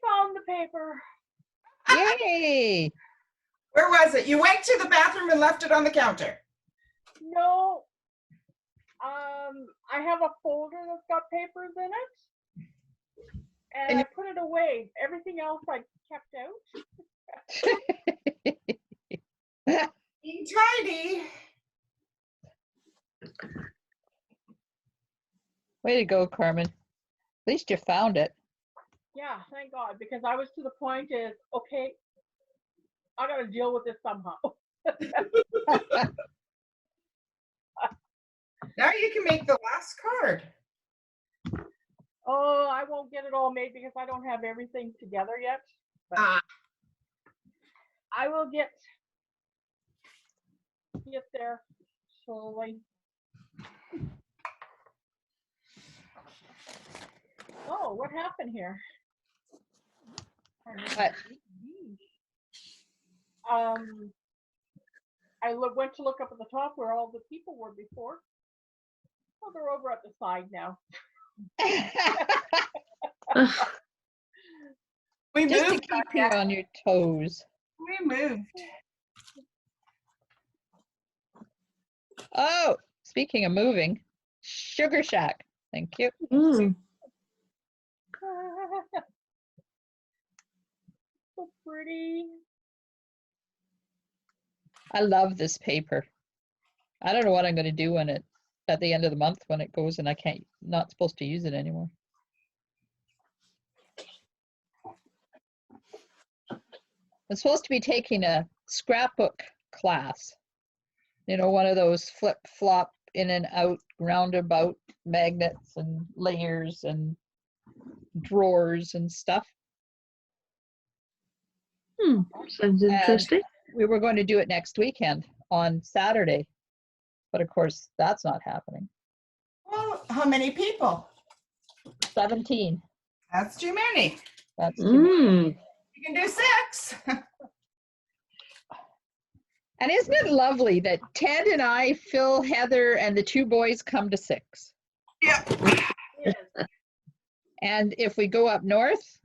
found the paper. Yay! Where was it? You went to the bathroom and left it on the counter. No. I have a folder that's got papers in it. And I put it away. Everything else I kept out. Being tidy. Way to go, Carmen. At least you found it. Yeah, thank God, because I was to the point is, okay, I got to deal with this somehow. Now you can make the last card. Oh, I won't get it all made because I don't have everything together yet. But I will get there slowly. Oh, what happened here? What? Went to look up at the top where all the people were before. Oh, they're over at the side now. We Just to moved. keep you on your toes. We moved. Oh, speaking of moving, Sugar Shack. Thank you. Mm. So pretty. I love this paper. I don't know what I'm going to do when it at the end of the month when it goes and I can't not supposed to use it anymore. I'm supposed to be taking a scrapbook class. You know, one of those flip flop in and out roundabout magnets and layers and drawers and stuff. Sounds interesting. We were going to do it next weekend on Saturday, but of course that's not happening. Well, how many people? 17. That's too many. That's too many. You can do 6. And isn't it lovely that Ted and I, Phil, Heather, and the 2 boys come to 6? Yeah. And if we go up north,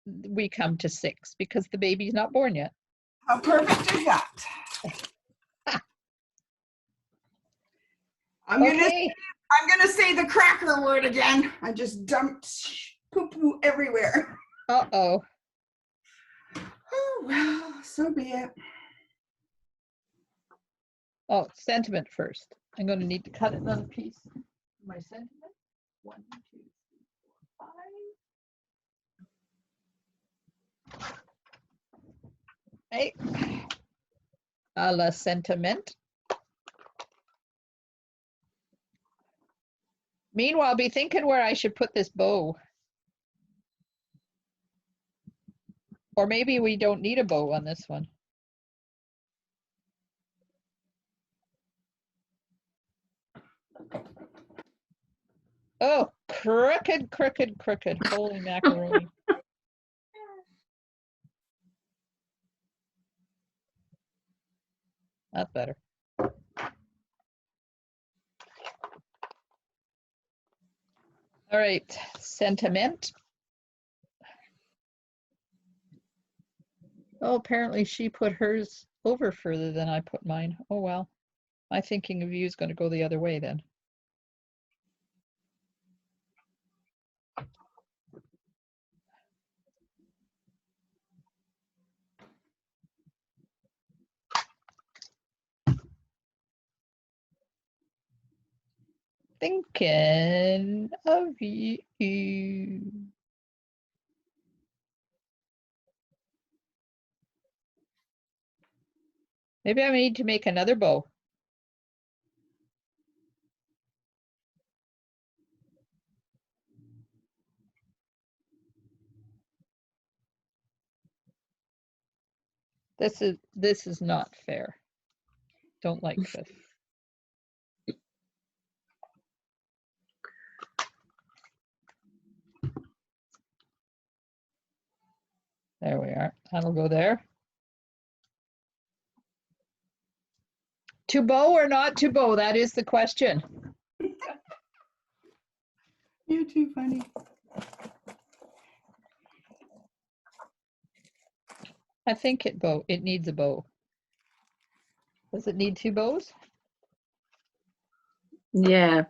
we come to 6 because the baby's not born yet. How perfect is that? I'm gonna say the cracker word again. I just dumped poo-poo everywhere. Uh-oh. Oh well, so be it. Oh, sentiment first. I'm going to need to cut another piece. My sentiment. 1, 2, 3, 4, 5. Hey. A la sentiment. Meanwhile, be thinking where I should put this bow. Or maybe we don't need a bow on this one. Oh, crooked, crooked, crooked. Holy macaroni. That's better. All right, sentiment. Oh, apparently she put hers over further than I put mine. Oh, well. My thinking of you is going to go the other way then. Thinking of you. Maybe I need to make another bow. This is not fair. Don't like this. There we are. That'll go there. To bow or not to bow? That is the question. You're too funny. I think it needs a bow. Does it need 2 bows? Yeah.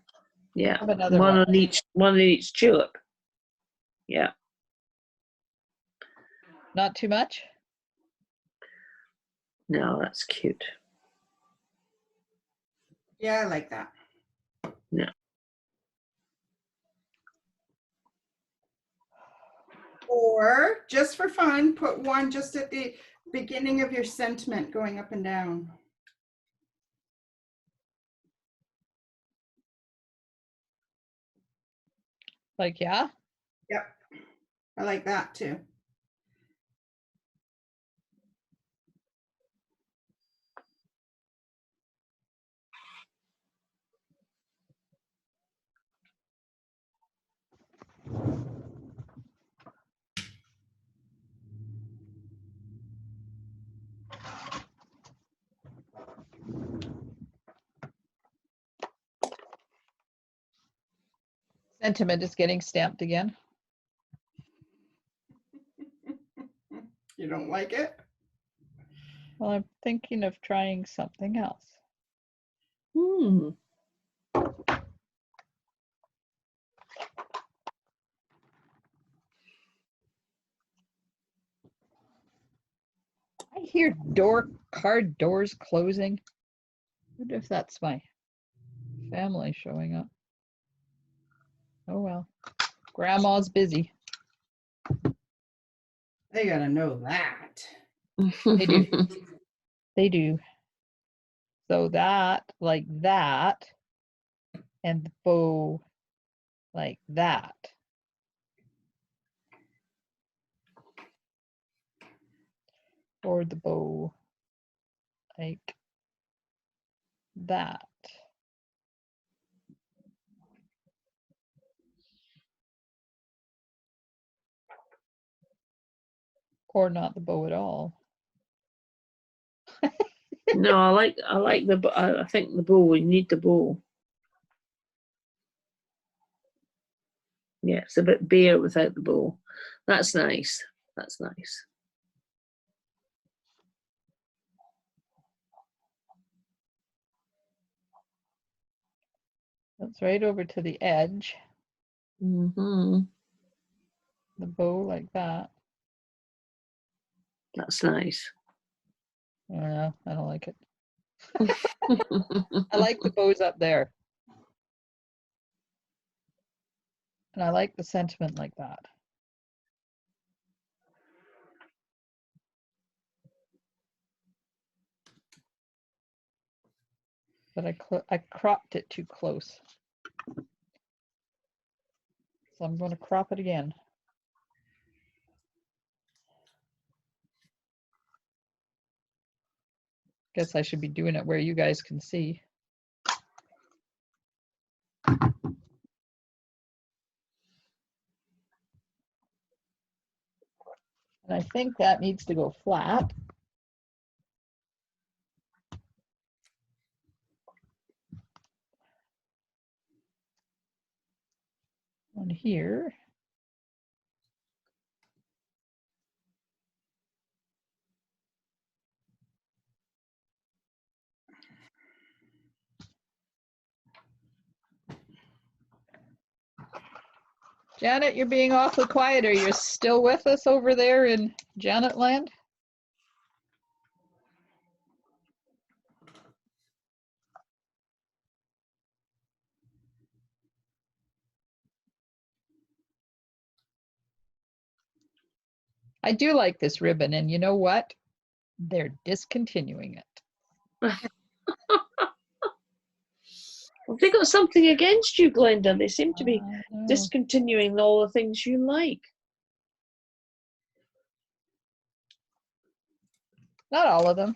Yeah. Have another One one. on each tulip. Yeah. Not too much? No, that's cute. Yeah, I like that. Yeah. Or just for fun, put one just at the beginning of your sentiment going up and down. Like, yeah? Yep. I like that too. Sentiment is getting stamped again. You don't like it? Well, I'm thinking of trying something else. Hmm. I hear car doors closing. I wonder if that's my family showing up. Oh well, grandma's busy. They gotta know that. They do. They do. So that, like that, and the bow like that. Or the bow like that. Or not the bow at all. No, I like the I think the bow. You need the bow. Yeah, it's a bit bare without the bow. That's nice. That's nice. That's right over to the edge. Mm-hmm. The bow like that. That's nice. I don't like it. I like the bows up there. And I like the sentiment like that. But I cropped it too close. So I'm going to crop it again. Guess I should be doing it where you guys can see. And I think that needs to go flat. On here. Janet, you're being awfully quiet. Are you still with us over there in Janet land? I do like this ribbon, and you know what? They're discontinuing it. Have they got something against you, Glenda? They seem to be No. discontinuing all the things you like. Not all of them.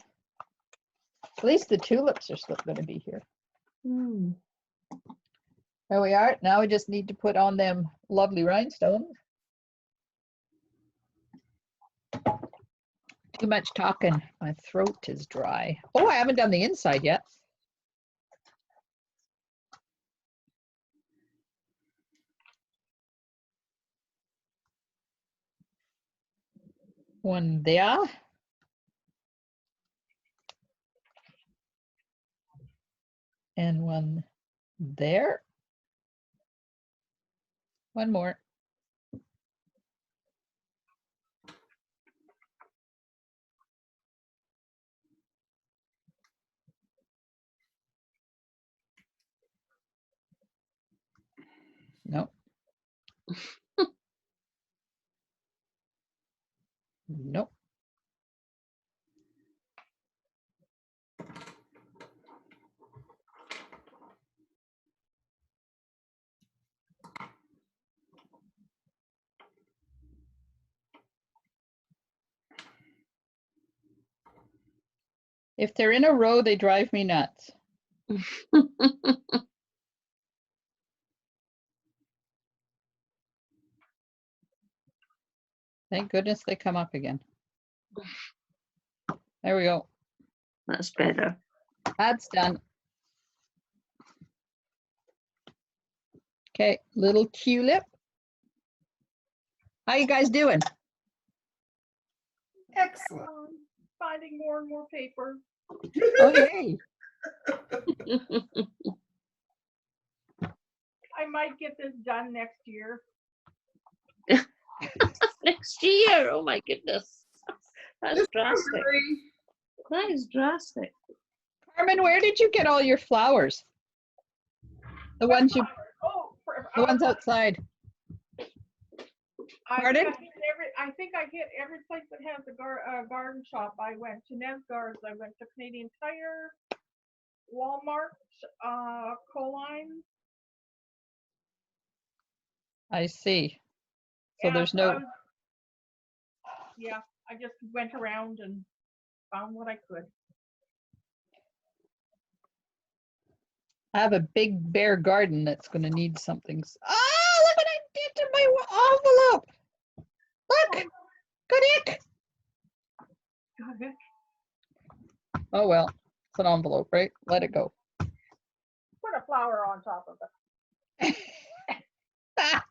At least the tulips are still going to be here. Hmm. There we are. Now we just need to put on them lovely rhinestones. Too much talking. My throat is dry. Oh, I haven't done the inside yet. One there. And one there. One more. Nope. Nope. If they're in a row, they drive me nuts. Thank goodness they come up again. There we go. That's better. That's done. Okay, little tulip. How you guys doing? Excellent. Finding more and more paper. Oh, yay. I might get this done next year. Next year. Oh my goodness. That's Just drastic. hurry. That is drastic. Carmen, where did you get all your flowers? The ones you, Oh, the ones outside. Pardon? I think I hit every place that has a garden shop. I went to Nesgar's, I went to Canadian Tire, Walmart, Coline. I see. So Yeah, there's no, yeah, I just went around and found what I could. I have a big bare garden that's going to need something. Oh, look what I did to my envelope. Look, good ick. Good. Oh, well, it's an envelope, right? Let it go. Put a flower on top of it. Ah.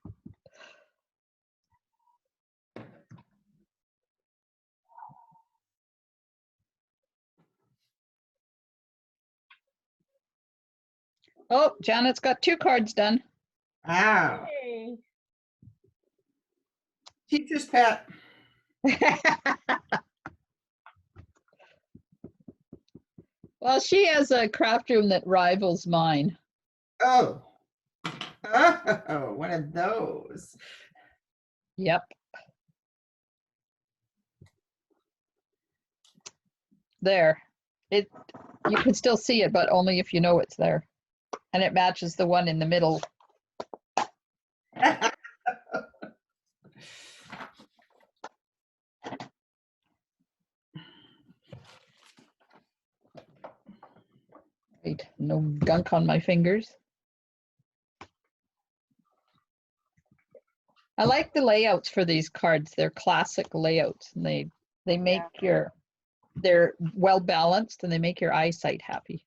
Oh, Janet's got 2 cards done. Wow. Hey, Teacher's pet. Well, she has a craft room that rivals mine. Oh. Oh, one of those. Yep. There. You can still see it, but only if you know it's there. And it matches the one in the middle. Right, no gunk on my fingers. I like the layouts for these cards. They're classic layouts, and they make they're well balanced, and they make your eyesight happy.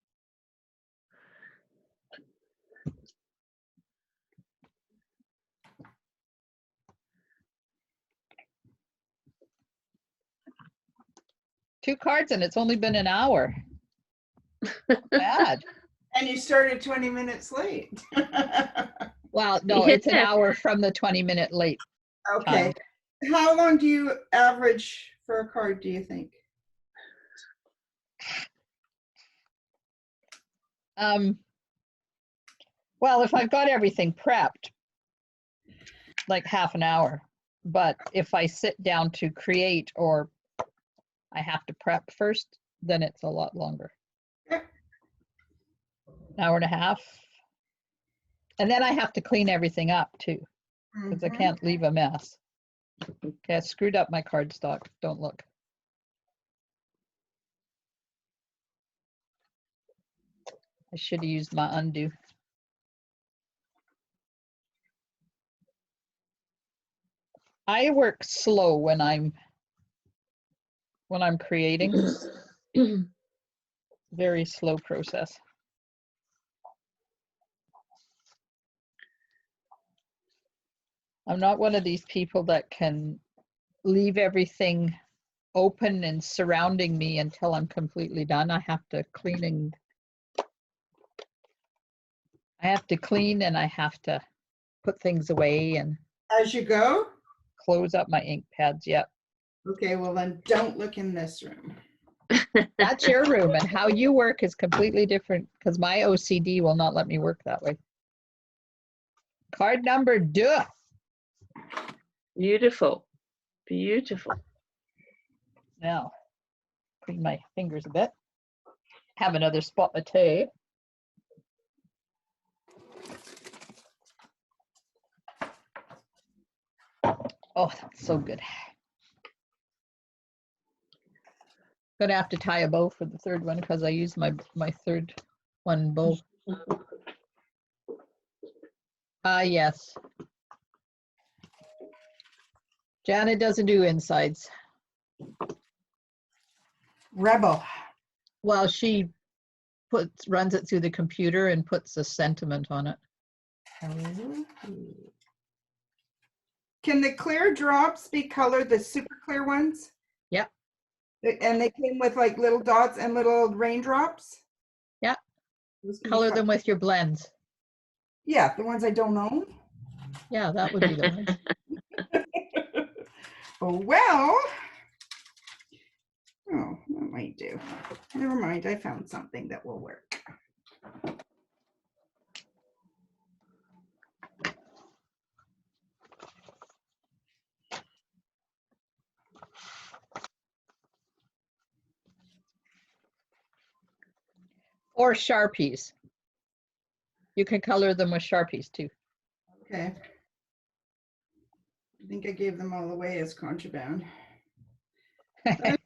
Two cards, and it's only been an hour. Bad. And you started 20 minutes late. Well, no, it's an hour from the 20-minute late. Okay. How long do you average for a card, do you think? Well, if I've got everything prepped, like half an hour. But if I sit down to create or I have to prep first, then it's a lot longer. Yeah. Hour and a half. And then I have to clean everything up too, because I can't leave a mess. Okay, I screwed up my cardstock. Don't look. I should have used my undo. I work slow when I'm creating. Very slow process. I'm not one of these people that can leave everything open and surrounding me until I'm completely done. I have to clean and I have to put things away and As you go? close up my ink pads. Yep. Okay, well then don't look in this room. That's your room, and how you work is completely different because my OCD will not let me work that way. Card number 2. Beautiful. Beautiful. Now, clean my fingers a bit. Have another spot mate. Oh, that's so good. Gonna have to tie a bow for the third one because I used my third one bow. Yes. Janet doesn't do insides. Rebel. Well, she runs it through the computer and puts a sentiment on it. Can the clear drops be colored, the super clear ones? Yep. And they came with like little dots and little raindrops? Yeah. Those can be Color fun. them with your blends. Yeah, the ones I don't own. Yeah, that would be the ones. Oh, well. Oh, that might do. Never mind, I found something that will work. Or Sharpies. You can color them with Sharpies too. Okay. I think I gave them all away as contraband. I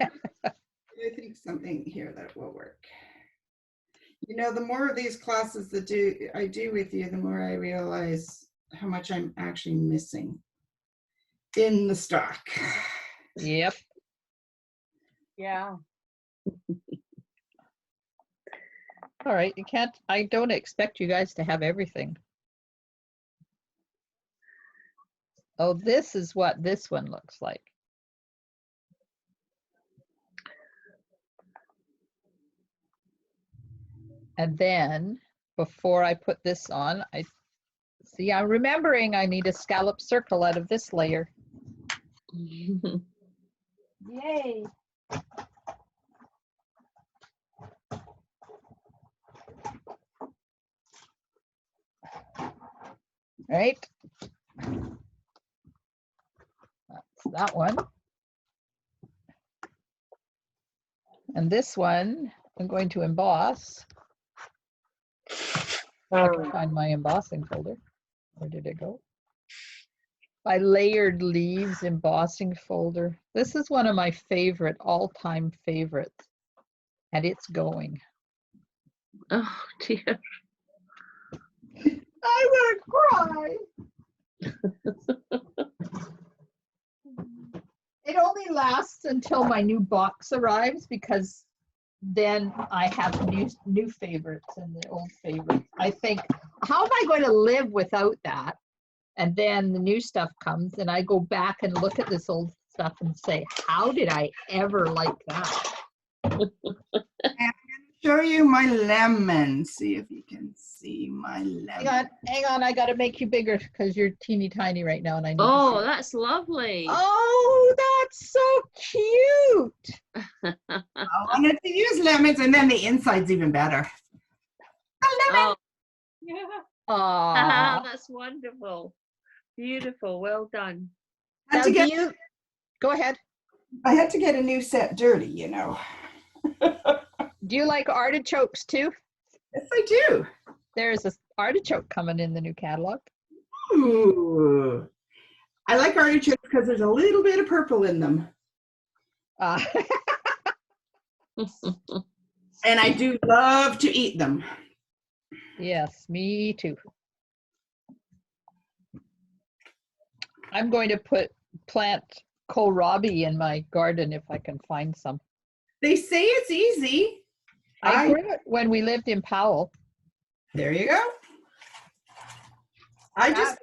think something here that will work. You know, the more of these classes that I do with you, the more I realize how much I'm actually missing in the stock. Yep. Yeah. All right, you can't, I don't expect you guys to have everything. Oh, this is what this one looks like. And then before I put this on, I'm remembering I need a scallop circle out of this layer. Yay. Right. That's that one. And this one, I'm going to emboss. I can find my embossing folder. Where did it go? My layered leaves embossing folder. This is one of my favorite, all-time favorites. And it's going. Oh dear. I want to cry. It only lasts until my new box arrives because then I have new favorites and the old favorites. I think, how am I going to live without that? And then the new stuff comes and I go back and look at this old stuff and say, how did I ever like that? Show you my lemon. See if you can see my lemon. Hang on, I got to make you bigger because you're teeny tiny right now and I need Oh, to see. that's lovely. Oh, that's so cute. I wanted to use lemons and then the inside's even better. A lemon. Oh, Yeah. Aw. that's wonderful. Beautiful. Well done. Had Now, to get, go ahead. I had to get a new set dirty, you know. Do you like artichokes too? Yes, I do. There's this artichoke coming in the new catalog. Ooh. I like artichokes because there's a little bit of purple in them. Uh, And I do love to eat them. yes, me too. I'm going to plant kohlrabi in my garden if I can find some. They say it's easy. I grew it when we lived in Powell. There you go. I just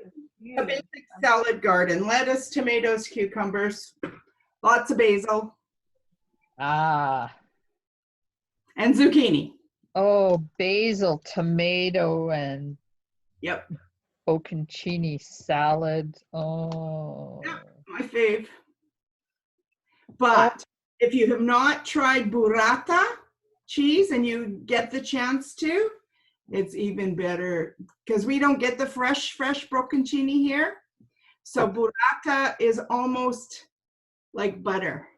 a basic salad garden: lettuce, tomatoes, cucumbers, lots of basil, Ah, and zucchini. oh, basil, tomato, and Yep, bocconcini salad. Oh, yep, my fave. But if you have not tried burrata cheese and you get the chance to, it's even better because we don't get the fresh bocconcini here. So burrata is almost like butter.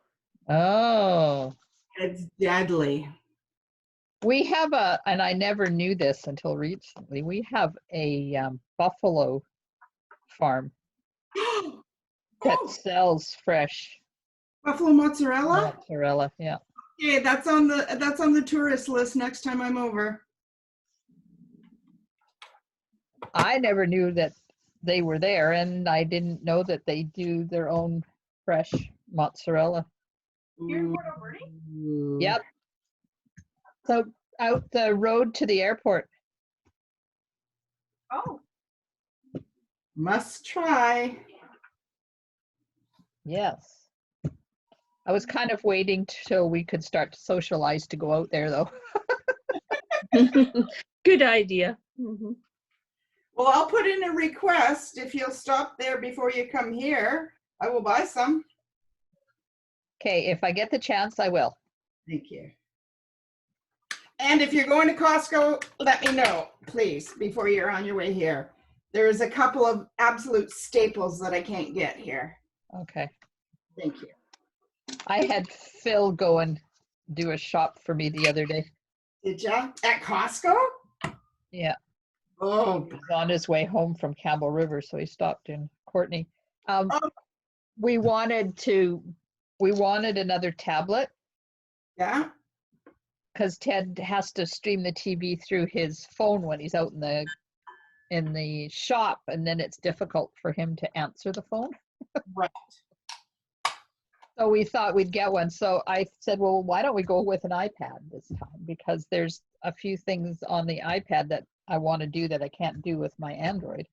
oh. It's deadly. We have and I never knew this until recently, we have a buffalo farm that sells fresh Buffalo mozzarella? mozzarella. Yeah. Okay, that's on the tourist list next time I'm over. I never knew that they were there, and I didn't know that they do their own fresh mozzarella. You're in Port Alberta? Yep. So out the road to the airport. Oh. Must try. Yes. I was kind of waiting till we could start to socialize to go out there, though. Good idea. Mhm. Well, I'll put in a request. If you'll stop there before you come here, I will buy some. Okay, if I get the chance, I will. Thank you. And if you're going to Costco, let me know, please, before you're on your way here. There's a couple of absolute staples that I can't get here. Okay. Thank you. I had Phil go and do a shop for me the other day. Did ya? At Costco? Yeah. Oh, He was on his way home from Campbell River, so he stopped in Courtney. Oh. We wanted another tablet yeah. because Ted has to stream the TV through his phone when he's out in the shop, and then it's difficult for him to answer the phone. Right. So we thought we'd get one. So I said, well, why don't we go with an iPad this time? Because there's a few things on the iPad that I want to do that I can't do with my Android.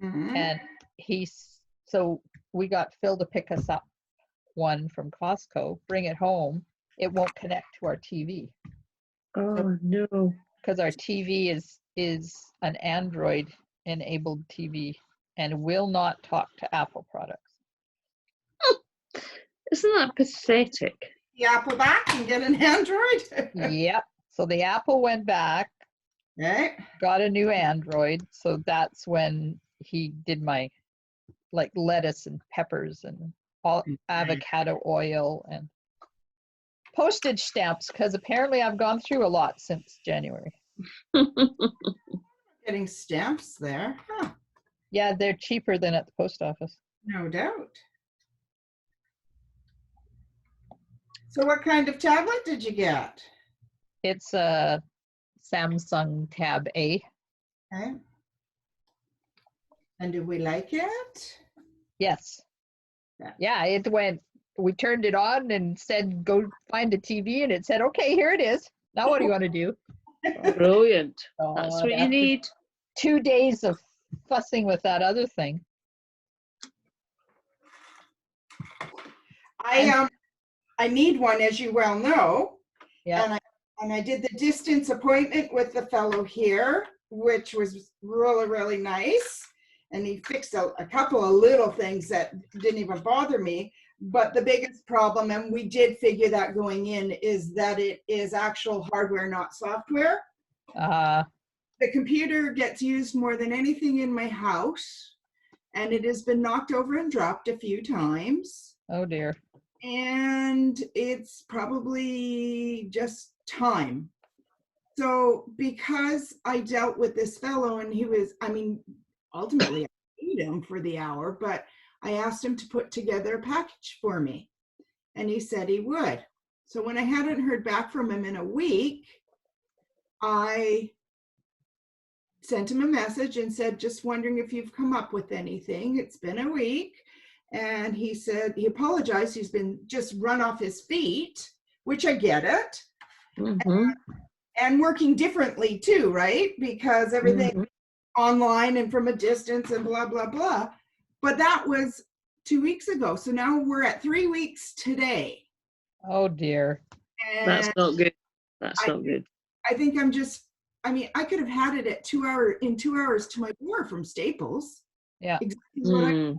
Mhm. And so we got Phil to pick us up one from Costco, bring it home. It won't connect to our TV Oh no. because our TV is an Android enabled TV and will not talk to Apple products. Isn't that pathetic? The Apple back and get an Android. Yep. So the Apple went back, Okay. got a new Android. So that's when he did my like lettuce and peppers and all avocado oil and postage stamps, because apparently I've gone through a lot since January. Getting stamps there. Huh. Yeah, they're cheaper than at the post office. No doubt. So what kind of tablet did you get? It's a Samsung Tab A. Okay. And do we like it? Yes. Yeah, it went, we turned it on and said, go find a TV, and it said, okay, here it is. Now what do you want to do? Brilliant. Oh, That's what you after need. 2 days of fussing with that other thing. I need one, as you well know. Yeah. And I did the distance appointment with the fellow here, which was really, really nice. And he fixed a couple of little things that didn't even bother me. But the biggest problem, and we did figure that going in, is that it is actual hardware, not software. The computer gets used more than anything in my house, and it has been knocked over and dropped a few times. Oh dear. And it's probably just time. So because I dealt with this fellow, and he was, I mean, ultimately I paid him for the hour, but I asked him to put together a package for me, and he said he would. So when I hadn't heard back from him in a week, I sent him a message and said, just wondering if you've come up with anything. It's been a week. And he said, he apologized. He's been just run off his feet, which I get it. Mm-hmm. And working differently too, right? Because everything online and from a distance and blah, blah, blah. But that was 2 weeks ago. So now we're at 3 weeks today. Oh dear. And That's not good. That's not good. I think I could have had it at 2 hours to my door from Staples. Yeah. Exactly what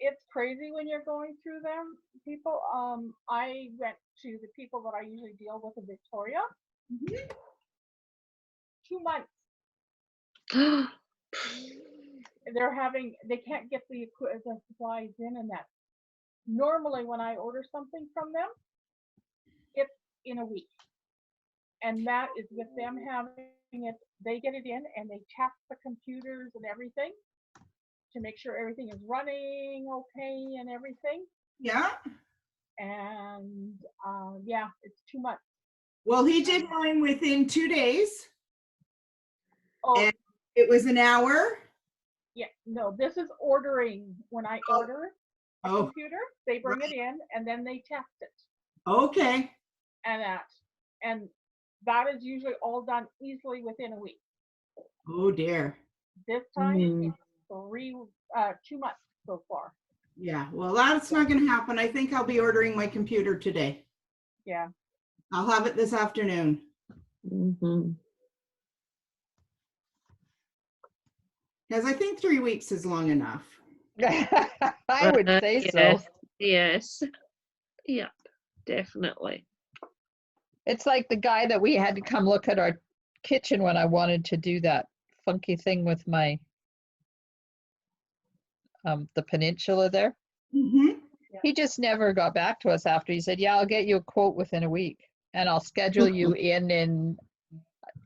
It's crazy when you're going through them, people. I went to the people that I usually deal with in Victoria. 2 months. They can't get the supplies in, and that. Normally when I order something from them, it's in a week. And that is with them having it, they get it in and they test the computers and everything to make sure everything is running okay and everything. Yeah. And yeah, it's 2 months. Well, he did mine within 2 days. Oh, And it was an hour. yeah, no, this is ordering. When I order a computer, they bring it in and then they test it. Okay. And that is usually all done easily within a week. Oh dear. This time, Mm. it's 2 months so far. Yeah, well, that's not going to happen. I think I'll be ordering my computer today. Yeah. I'll have it this afternoon. Mhm. Because I think 3 weeks is long enough. I would say so. Yes. Yes. Yep. Definitely. It's like the guy that we had to come look at our kitchen when I wanted to do that funky thing with my the peninsula there. Mm-hmm. He just never got back to us after. He said, "Yeah, I'll get you a quote within a week, and I'll schedule you in."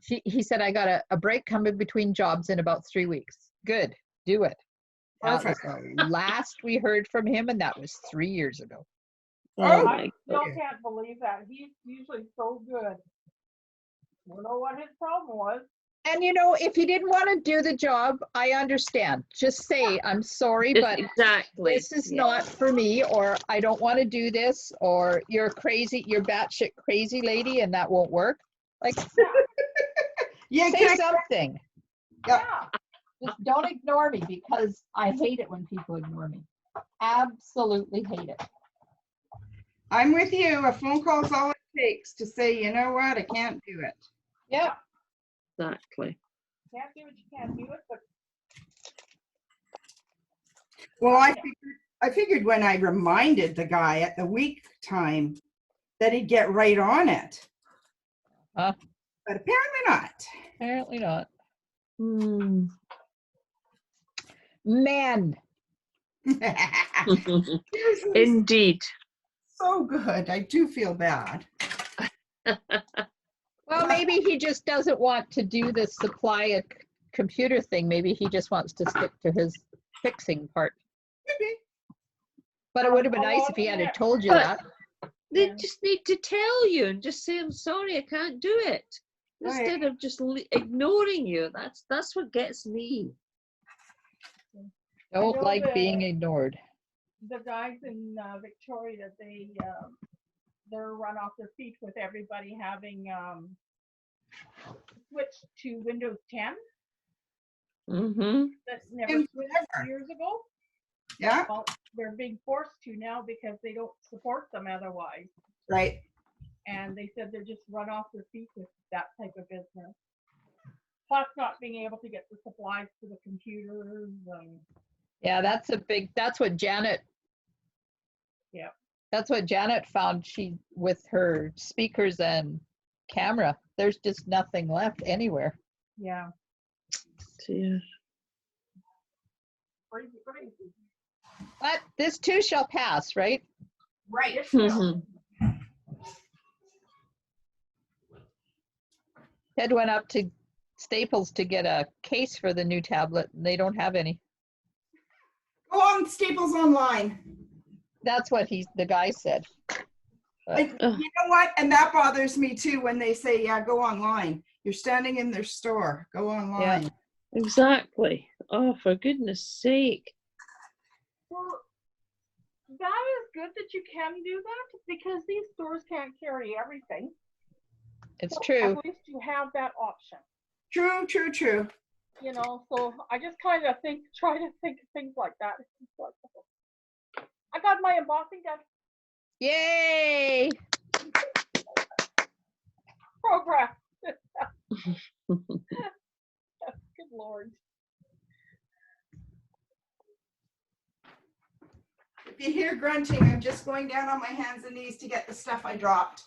He said, "I got a break coming between jobs in about 3 weeks." Good, do it. That was Perfect. the last we heard from him, and that was 3 years ago. Oh, my I still Okay. can't believe that. He's usually so good. Don't know what his problem was. And if he didn't want to do the job, I understand. Just say, "I'm sorry, Just but exactly. this is Yeah. not for me," or "I don't want to do this," or "You're crazy, you're batshit crazy lady, and that won't work." Like, Yeah, say something. Yep. Yeah. Just don't ignore me, because I hate it when people ignore me. Absolutely hate it. I'm with you. A phone call is all it takes to say, you know what, I can't do it. Yep. Exactly. Can't do what you can't do it, but Well, I figured when I reminded the guy at the week time that he'd get right on it. Huh? But apparently not. Apparently not. Hmm. Men. Seriously, Indeed. so good. I do feel bad. Well, maybe he just doesn't want to do the supply a computer thing. Maybe he just wants to stick to his fixing part. Could be. But it would have been nice if he had told you But- that. They Yeah. just need to tell you and just say, "I'm sorry, I can't do it," Right. instead of just ignoring you. That's what gets me. Don't know like that- being ignored. the guys in Victoria, they're run off their feet with everybody having switched to Windows 10 Mm-hmm. that never And switched forever. years ago. Yeah, Well, they're being forced to now because they don't support them otherwise. right. And they said they're just run off their feet with that type of business. Plus not being able to get the supplies to the computers. Yeah, that's what Janet. Yeah. That's what Janet found. With her speakers and camera, there's just nothing left anywhere. Yeah. Dear. Crazy, crazy. But this too shall pass, right? Right. Yes, no. Mhm. Ted went up to Staples to get a case for the new tablet, and they don't have any. Go on Staples Online. That's what the guy said. Like, Ugh. you know what? And that bothers me too when they say, yeah, go online. You're standing in their store. Go online. Exactly. Oh, for goodness sake. Well, that is good that you can do that because these stores can't carry everything. It's So true. At least you have that option. True, true, true. So I just kind of try to think of things like that. It's just like, I got my embossing done. Yay! Progress. Good Lord. If you hear grunting, I'm just going down on my hands and knees to get the stuff I dropped.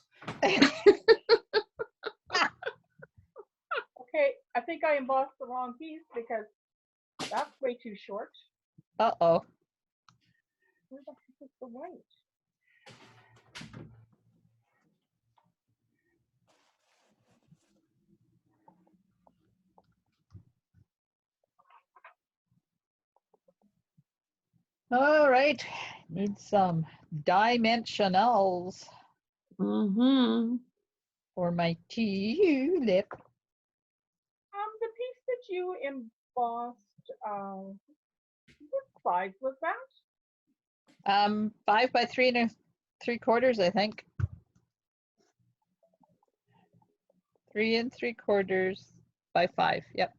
Okay, I think I embossed the wrong piece because that's way too short. Uh-oh. Where the heck is the white? All right. Need some dimensionals Mm-hmm. for my tulip. The piece that you embossed, what size was that? 5 by 3 3/4, I think. 3 3/4 by 5. Yep.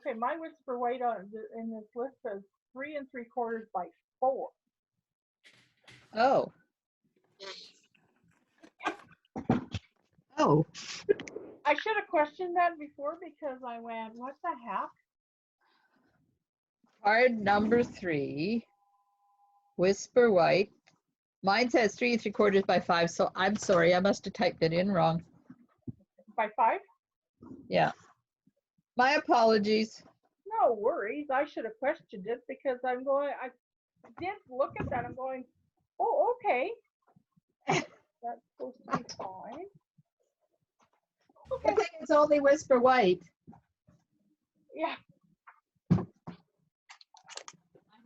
Okay, my whisper weight in this list says 3 3/4 by 4. Oh. Oh. I should have questioned that before because I went, what the heck? Card number 3, Whisper White. Mine says 3 3/4 by 5, so I'm sorry, I must have typed it in wrong. By 5? Yeah. My apologies. No worries. I should have questioned it because I did look at that. I'm going, oh, okay. That's supposed to be fine. I think it's only Whisper White. Yeah. I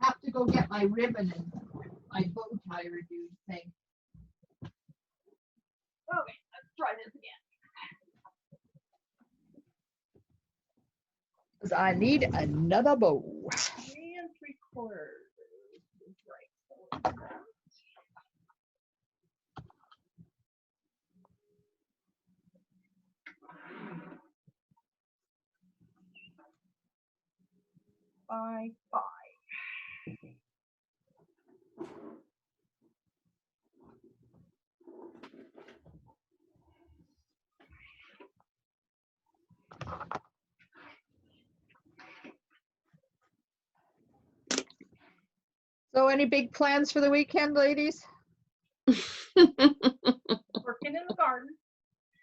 have to go get my ribbon and my bow tie redo thing. Okay, let's try this again. Because I need another bow. 3 3/4 is right. By 5. So any big plans for the weekend, ladies? Working in the garden.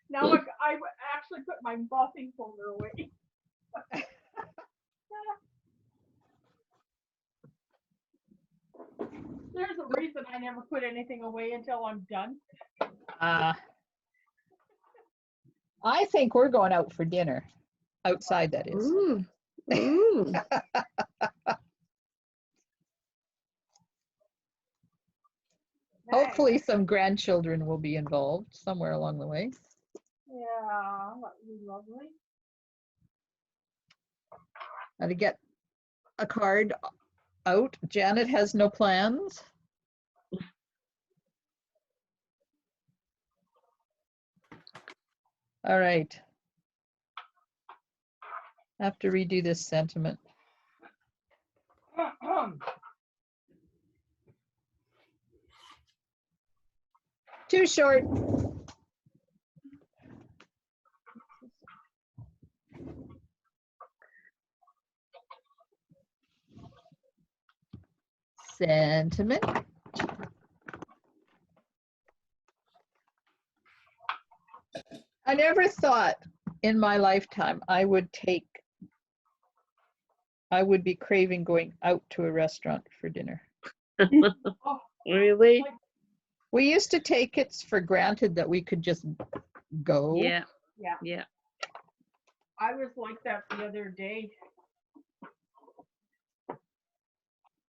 Now I actually put my embossing folder away. There's a reason I never put anything away until I'm done. I think we're going out for dinner. Outside, that is. Ooh. Ooh. Hopefully some grandchildren will be involved somewhere along the way. Yeah, that would be lovely. To get a card out. Janet has no plans. All right. I have to redo this sentiment. Too short. Sentiment. I never thought in my lifetime I would be craving going out to a restaurant for dinner. Really? We used to take it for granted that we could just go. Yeah. Yeah. Yeah. I was like that the other day.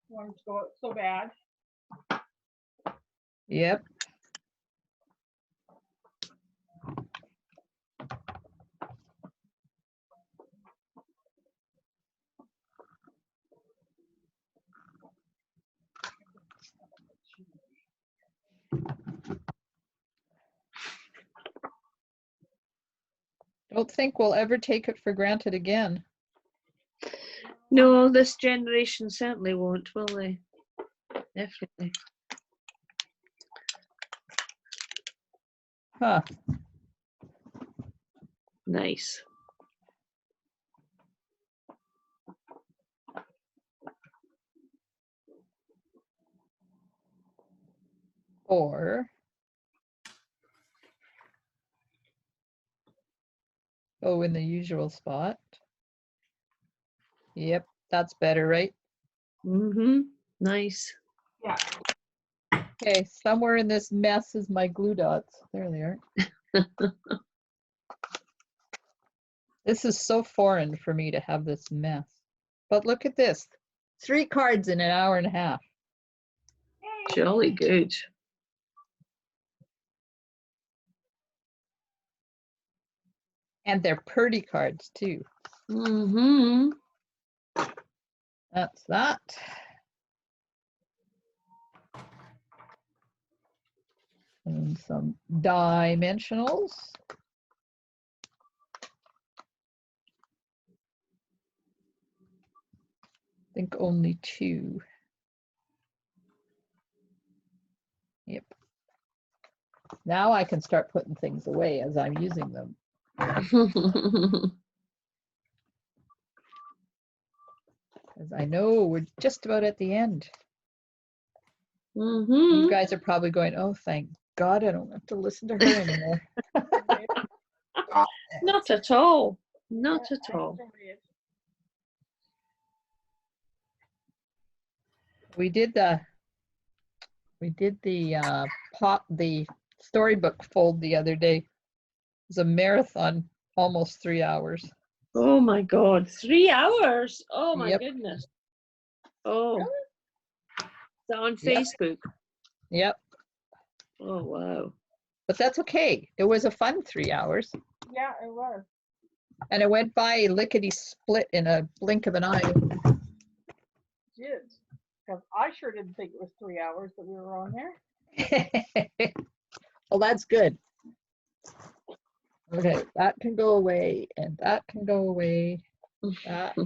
Wanted to go out so bad. Yep. Don't think we'll ever take it for granted again. No, this generation certainly won't, will they? Definitely. Huh. Nice. Or go in the usual spot. Yep, that's better, right? Mm-hmm. Nice. Yeah. Okay, somewhere in this mess is my glue dots. There they are. This is so foreign for me to have this mess. But look at this. 3 cards in an hour and a half. Jolly good. And they're pretty cards too. Mm-hmm. That's that. And some dimensionals. think only 2. Yep. Now I can start putting things away as I'm using them. As I know we're just about at the end. You guys are probably going, oh, thank God I don't have to listen to her anymore. Not at all. Not at all. We did the the storybook fold the other day. It was a marathon, almost 3 hours. Oh my God, 3 hours. Oh my Yep. goodness. Oh, is that on Yep. Facebook? Yep. Oh, wow. But that's okay. It was a fun 3 hours. Yeah, it was. And it went by lickety-split in a blink of an eye. Did. Because I sure didn't think it was 3 hours that we were on there. Well, that's good. Okay, that can go away, and that can go away. That.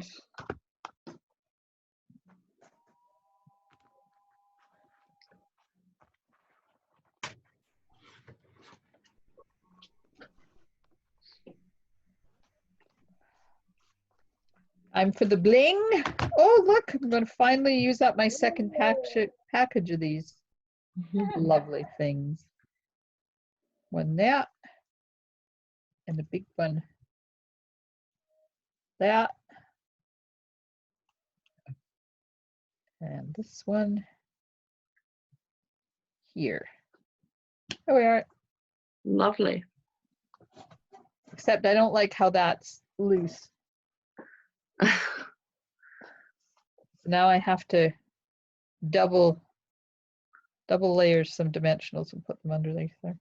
I'm for the bling. Oh, look, I'm going to finally use up my second package of these lovely things. One that, and a big one that, and this one here. There we are. Lovely. Except I don't like how that's loose. So now I have to double layers some dimensionals and put them underneath there.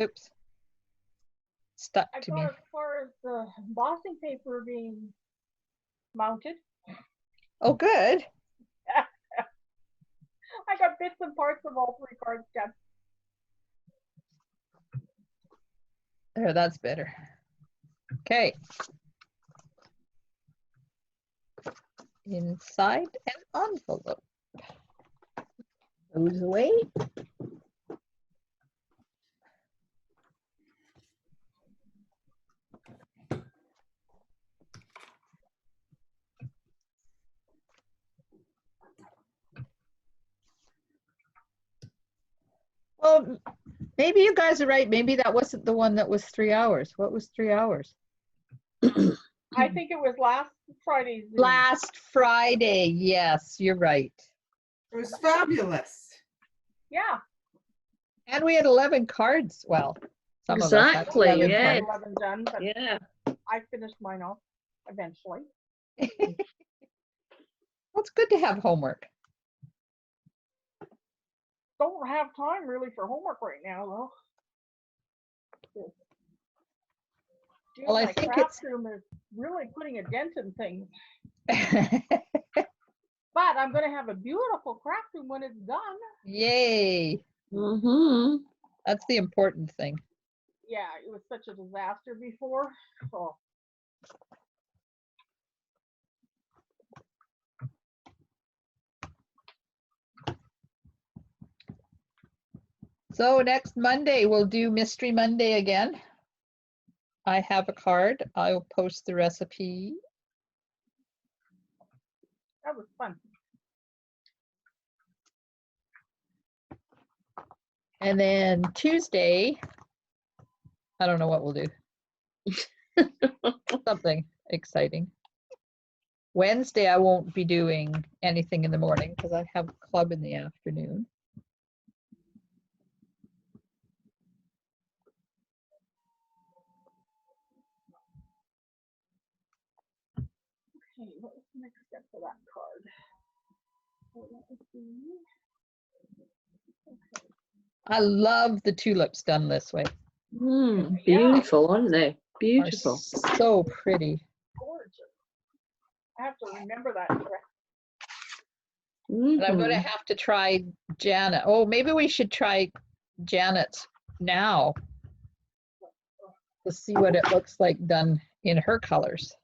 Oops. Stuck I to me. got as far as the embossing paper being mounted. Oh, good. I got bits and parts of all 3 cards done. There, that's better. Okay. Inside an envelope. Goes away. Well, maybe you guys are right. Maybe that wasn't the one that was 3 hours. What was 3 hours? I think it was last Friday's Zoom. Last Friday. Yes, you're right. It was fabulous. Yeah. And we had 11 cards. Well, some Exactly, of us had 11 yeah. cards. 11 done, but Yeah. I finished mine off eventually. Well, it's good to have homework. Don't have time really for homework right now, though. Doing Well, I my think craft it's room is really putting a dent in things. But I'm going to have a beautiful craft room when it's done. Yay. That's the important thing. Yeah, it was such a disaster before. So next Monday, we'll do Mystery Monday again. I have a card. I'll post the recipe. That was fun. And then Tuesday, I don't know what we'll do. Something exciting. Wednesday, I won't be doing anything in the morning because I have a club in the afternoon. Okay, what was the next step for that card? Okay. I love the tulips done this way. Beautiful, aren't they? Are Beautiful. so pretty. Gorgeous. I have to remember that trick. And I'm going to Mhm. have to try Janet. Oh, maybe we should try Janet's now to see what it looks like done in her colors.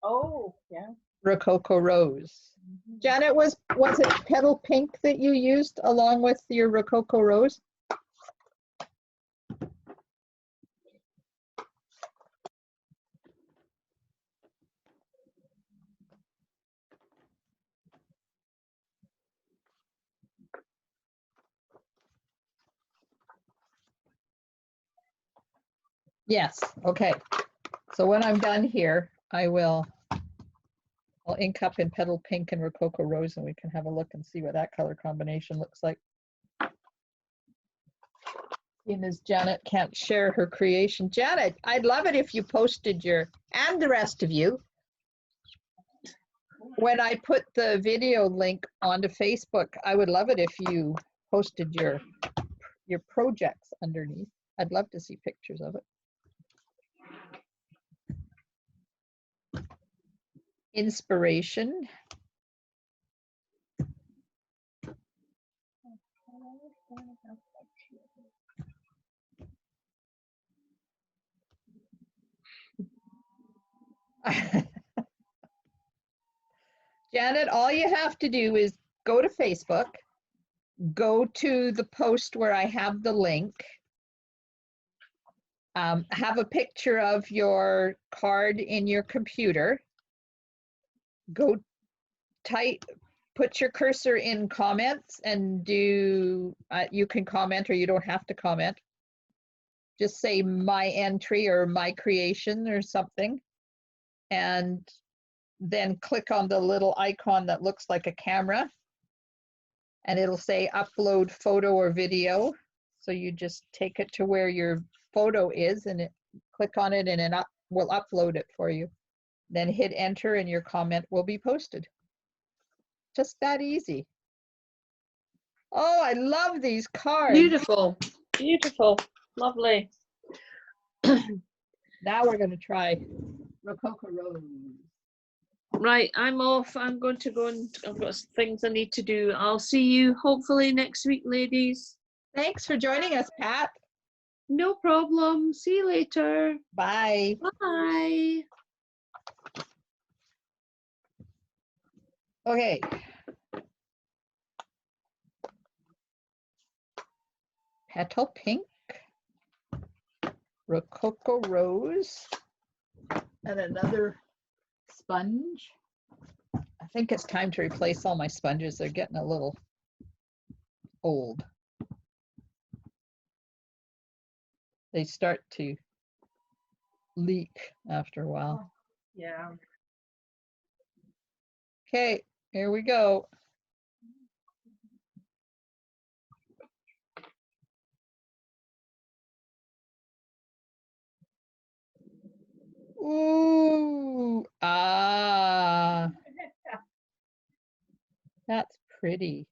Oh, yeah. Rococo Rose. Mhm. Janet, was it petal pink that you used along with your Rococo Rose? Yes, okay. So when I'm done here, I'll ink up in petal pink and Rococo Rose, and we can have a look and see what that color combination looks like. Seeing as Janet can't share her creation. Janet, I'd love it if you posted and the rest of you, when I put the video link onto Facebook, I would love it if you posted your projects underneath. I'd love to see pictures of it. Inspiration. Janet, all you have to do is go to Facebook, go to the post where I have the link, have a picture of your card in your computer, go put your cursor in comments and you can comment or you don't have to comment. Just say my entry or my creation or something. And then click on the little icon that looks like a camera. And it'll say upload photo or video. So you just take it to where your photo is and click on it and it will upload it for you. Then hit enter and your comment will be posted. Just that easy. Oh, I love these cards. Beautiful, beautiful, lovely. Now we're going to try Rococo Rose. Right, I'm off. I'm going to go and I've got things I need to do. I'll see you hopefully next week, ladies. Thanks for joining us, Pat. No problem. See you later. Bye. Bye. Okay. Petal Pink, Rococo Rose, and another sponge. I think it's time to replace all my sponges. They're getting a little old. They start to leak after a while. Yeah. Okay, here we go. Ooh, ah, that's pretty.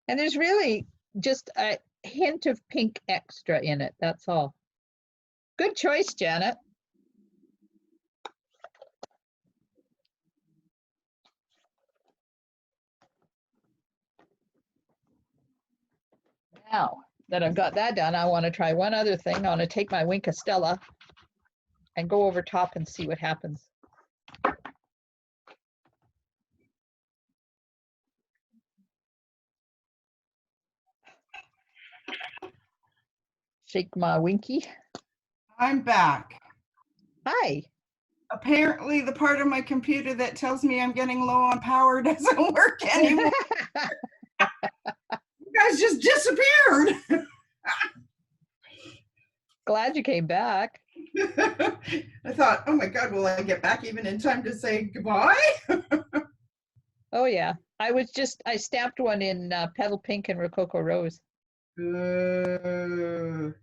And there's really just a hint of pink extra in it, that's all. Good choice, Janet. Now that I've got that done, I want to try one other thing. I want to take my Wink of Stella and go over top and see what happens. Shake my Winky. I'm back. Hi. Apparently the part of my computer that tells me I'm getting low on power doesn't work anymore. You guys just disappeared. Glad you came back. I thought, oh my God, will I get back even in time to say goodbye? Oh yeah, I stamped one in Petal Pink and Rococo Rose. Ooh.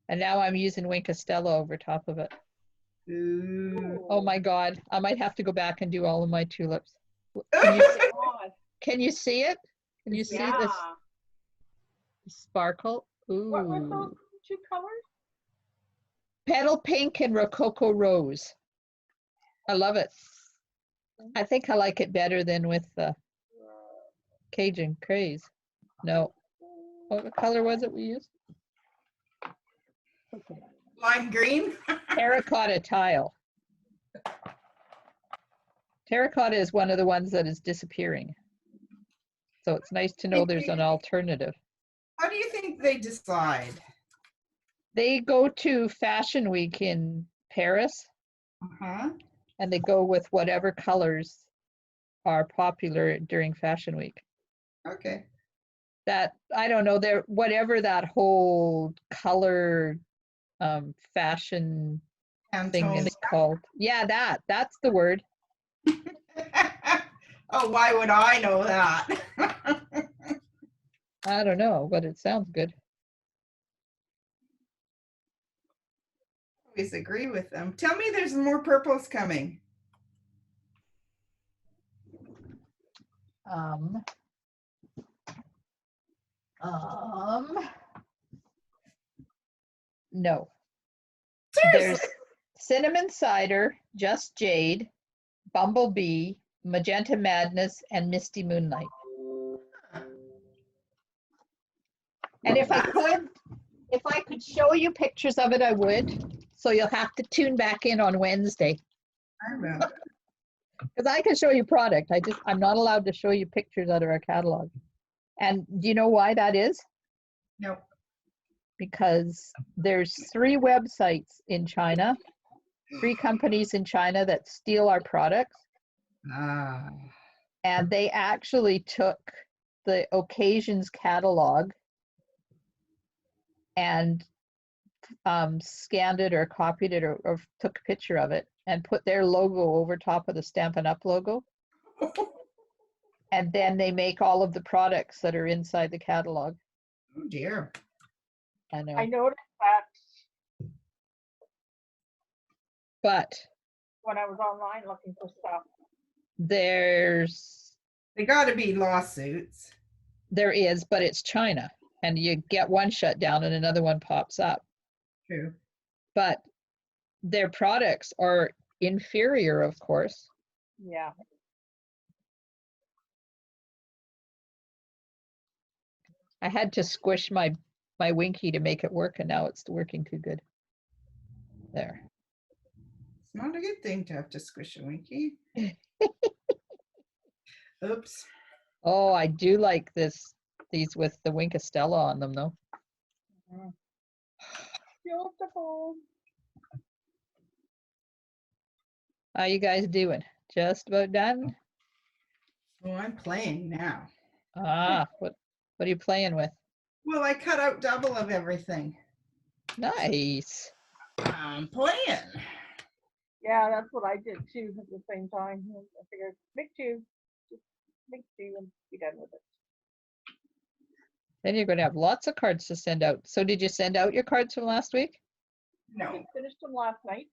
And now I'm using Wink of Stella over top of it. Ooh. Oh my God, I might have to go back and do all of my tulips. God. Can you see it? Can you see Yeah. this sparkle? What were Ooh. those two colors? Petal Pink and Rococo Rose. I love it. I think I like it better than with the Cajun Craze. No. What color was it we used? Lime green? Terracotta tile. Terracotta is one of the ones that is disappearing. So it's nice to know there's an alternative. How do you think they decide? They go to Fashion Week in Paris Uh-huh. and they go with whatever colors are popular during Fashion Week. Okay. That, I don't know, there, whatever that whole color fashion thing is called. Yeah, that's the word. Oh, why would I know that? I don't know, but it sounds good. Always agree with them. Tell me there's more purples coming. No. Seriously? There's Cinnamon Cider, Just Jade, Bumblebee, Magenta Madness, and Misty Moonlight. And if I could show you pictures of it, I would. So you'll have to tune back in on Wednesday. I will. Because I can show you product. I'm not allowed to show you pictures out of our catalog. And do you know why that is? No. Because there's 3 websites in China, 3 companies in China that steal our products. Ah. And they actually took the occasions catalog and scanned it or copied it or took a picture of it and put their logo over top of the Stampin' Up! Logo. And then they make all of the products that are inside the catalog. Oh dear. I know. I noticed that But when I was online looking for stuff. They got to be lawsuits. There is, but it's China. And you get one shut down and another one pops up. True. But their products are inferior, of course. Yeah. I had to squish my Winky to make it work, and now it's working too good. There. It's not a good thing to have to squish a Winky. Oops. Oh, I do like these with the Winkastella on them, though. Beautiful. How you guys doing? Just about done? Oh, I'm playing now. Ah, what are you playing with? Well, I cut out double of everything. Nice. I'm playing. Yeah, that's what I did too at the same time. I figured make 2. Just make 2 and be done with it. Then you're going to have lots of cards to send out. So did you send out your cards from last week? No. I finished them last night,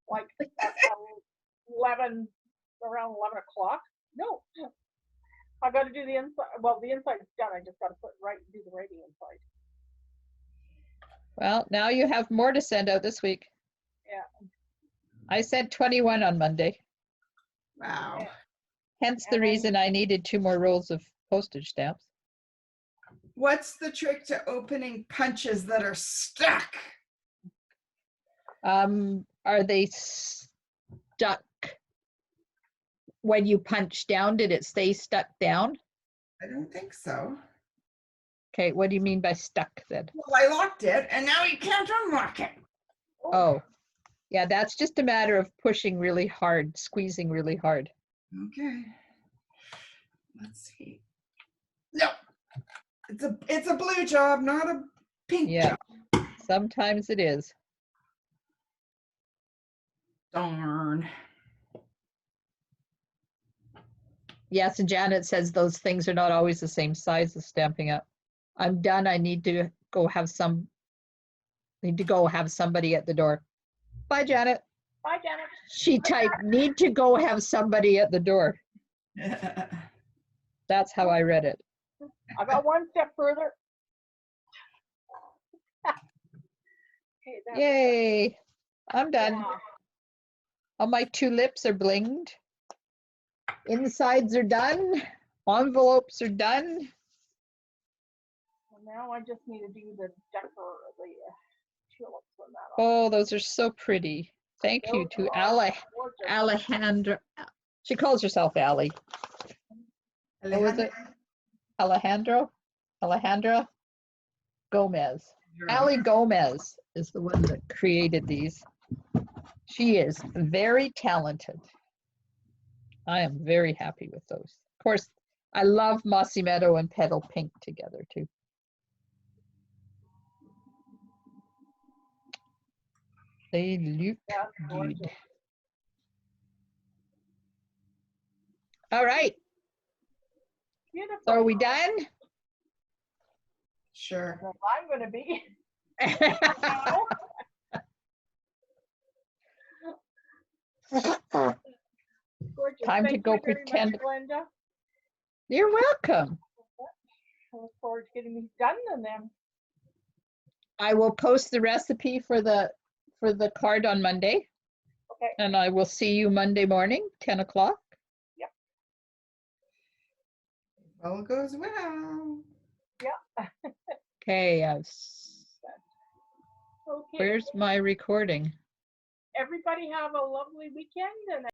like at 11, around 11 o'clock. No, I got to do the inside. Well, the inside's done. I just got to do the writing inside. Well, now you have more to send out this week. Yeah. I sent 21 on Monday. Wow. Yeah. Hence the reason I needed 2 more rolls of postage stamps. What's the trick to opening punches that are stuck? Are they stuck when you punch down? Did it stay stuck down? I don't think so. Okay, what do you mean by stuck then? Well, I locked it and now you can't unlock it. Oh, yeah, that's just a matter of pushing really hard, squeezing really hard. Okay. Let's see. No. It's a blue job, not a pink job. Sometimes it is. Darn. Yes, and Janet says those things are not always the same size as Stampin' Up. I'm done. I need to go have somebody at the door. Bye, Janet. Bye, Janet. She typed, need to go have somebody at the door. That's how I read it. I got one step further. Okay, Yay. I'm done. Yeah. All my tulips are blinged. Insides are done. Envelopes are done. So now I just need to do the tulips on that. Oh, those are so pretty. Thank you to Gorgeous. Alejandra. She calls herself Allie. What was it? Alejandra Gomez. Allie Gomez is the one that created these. She is very talented. I am very happy with those. Of course, I love Mossy Meadow and Petal Pink together too. They look good. Gorgeous. All right. Beautiful. So are we done? Sure. Well, I'm going to be. Gorgeous. Time to Thank go you very pretend. much, Glenda. You're welcome. I look forward to getting these done and then. I will post the recipe for the card on Monday. Okay. And I will see you Monday morning, 10 o'clock. All goes well. Yeah. Okay, Okay. where's my recording? Everybody have a lovely weekend and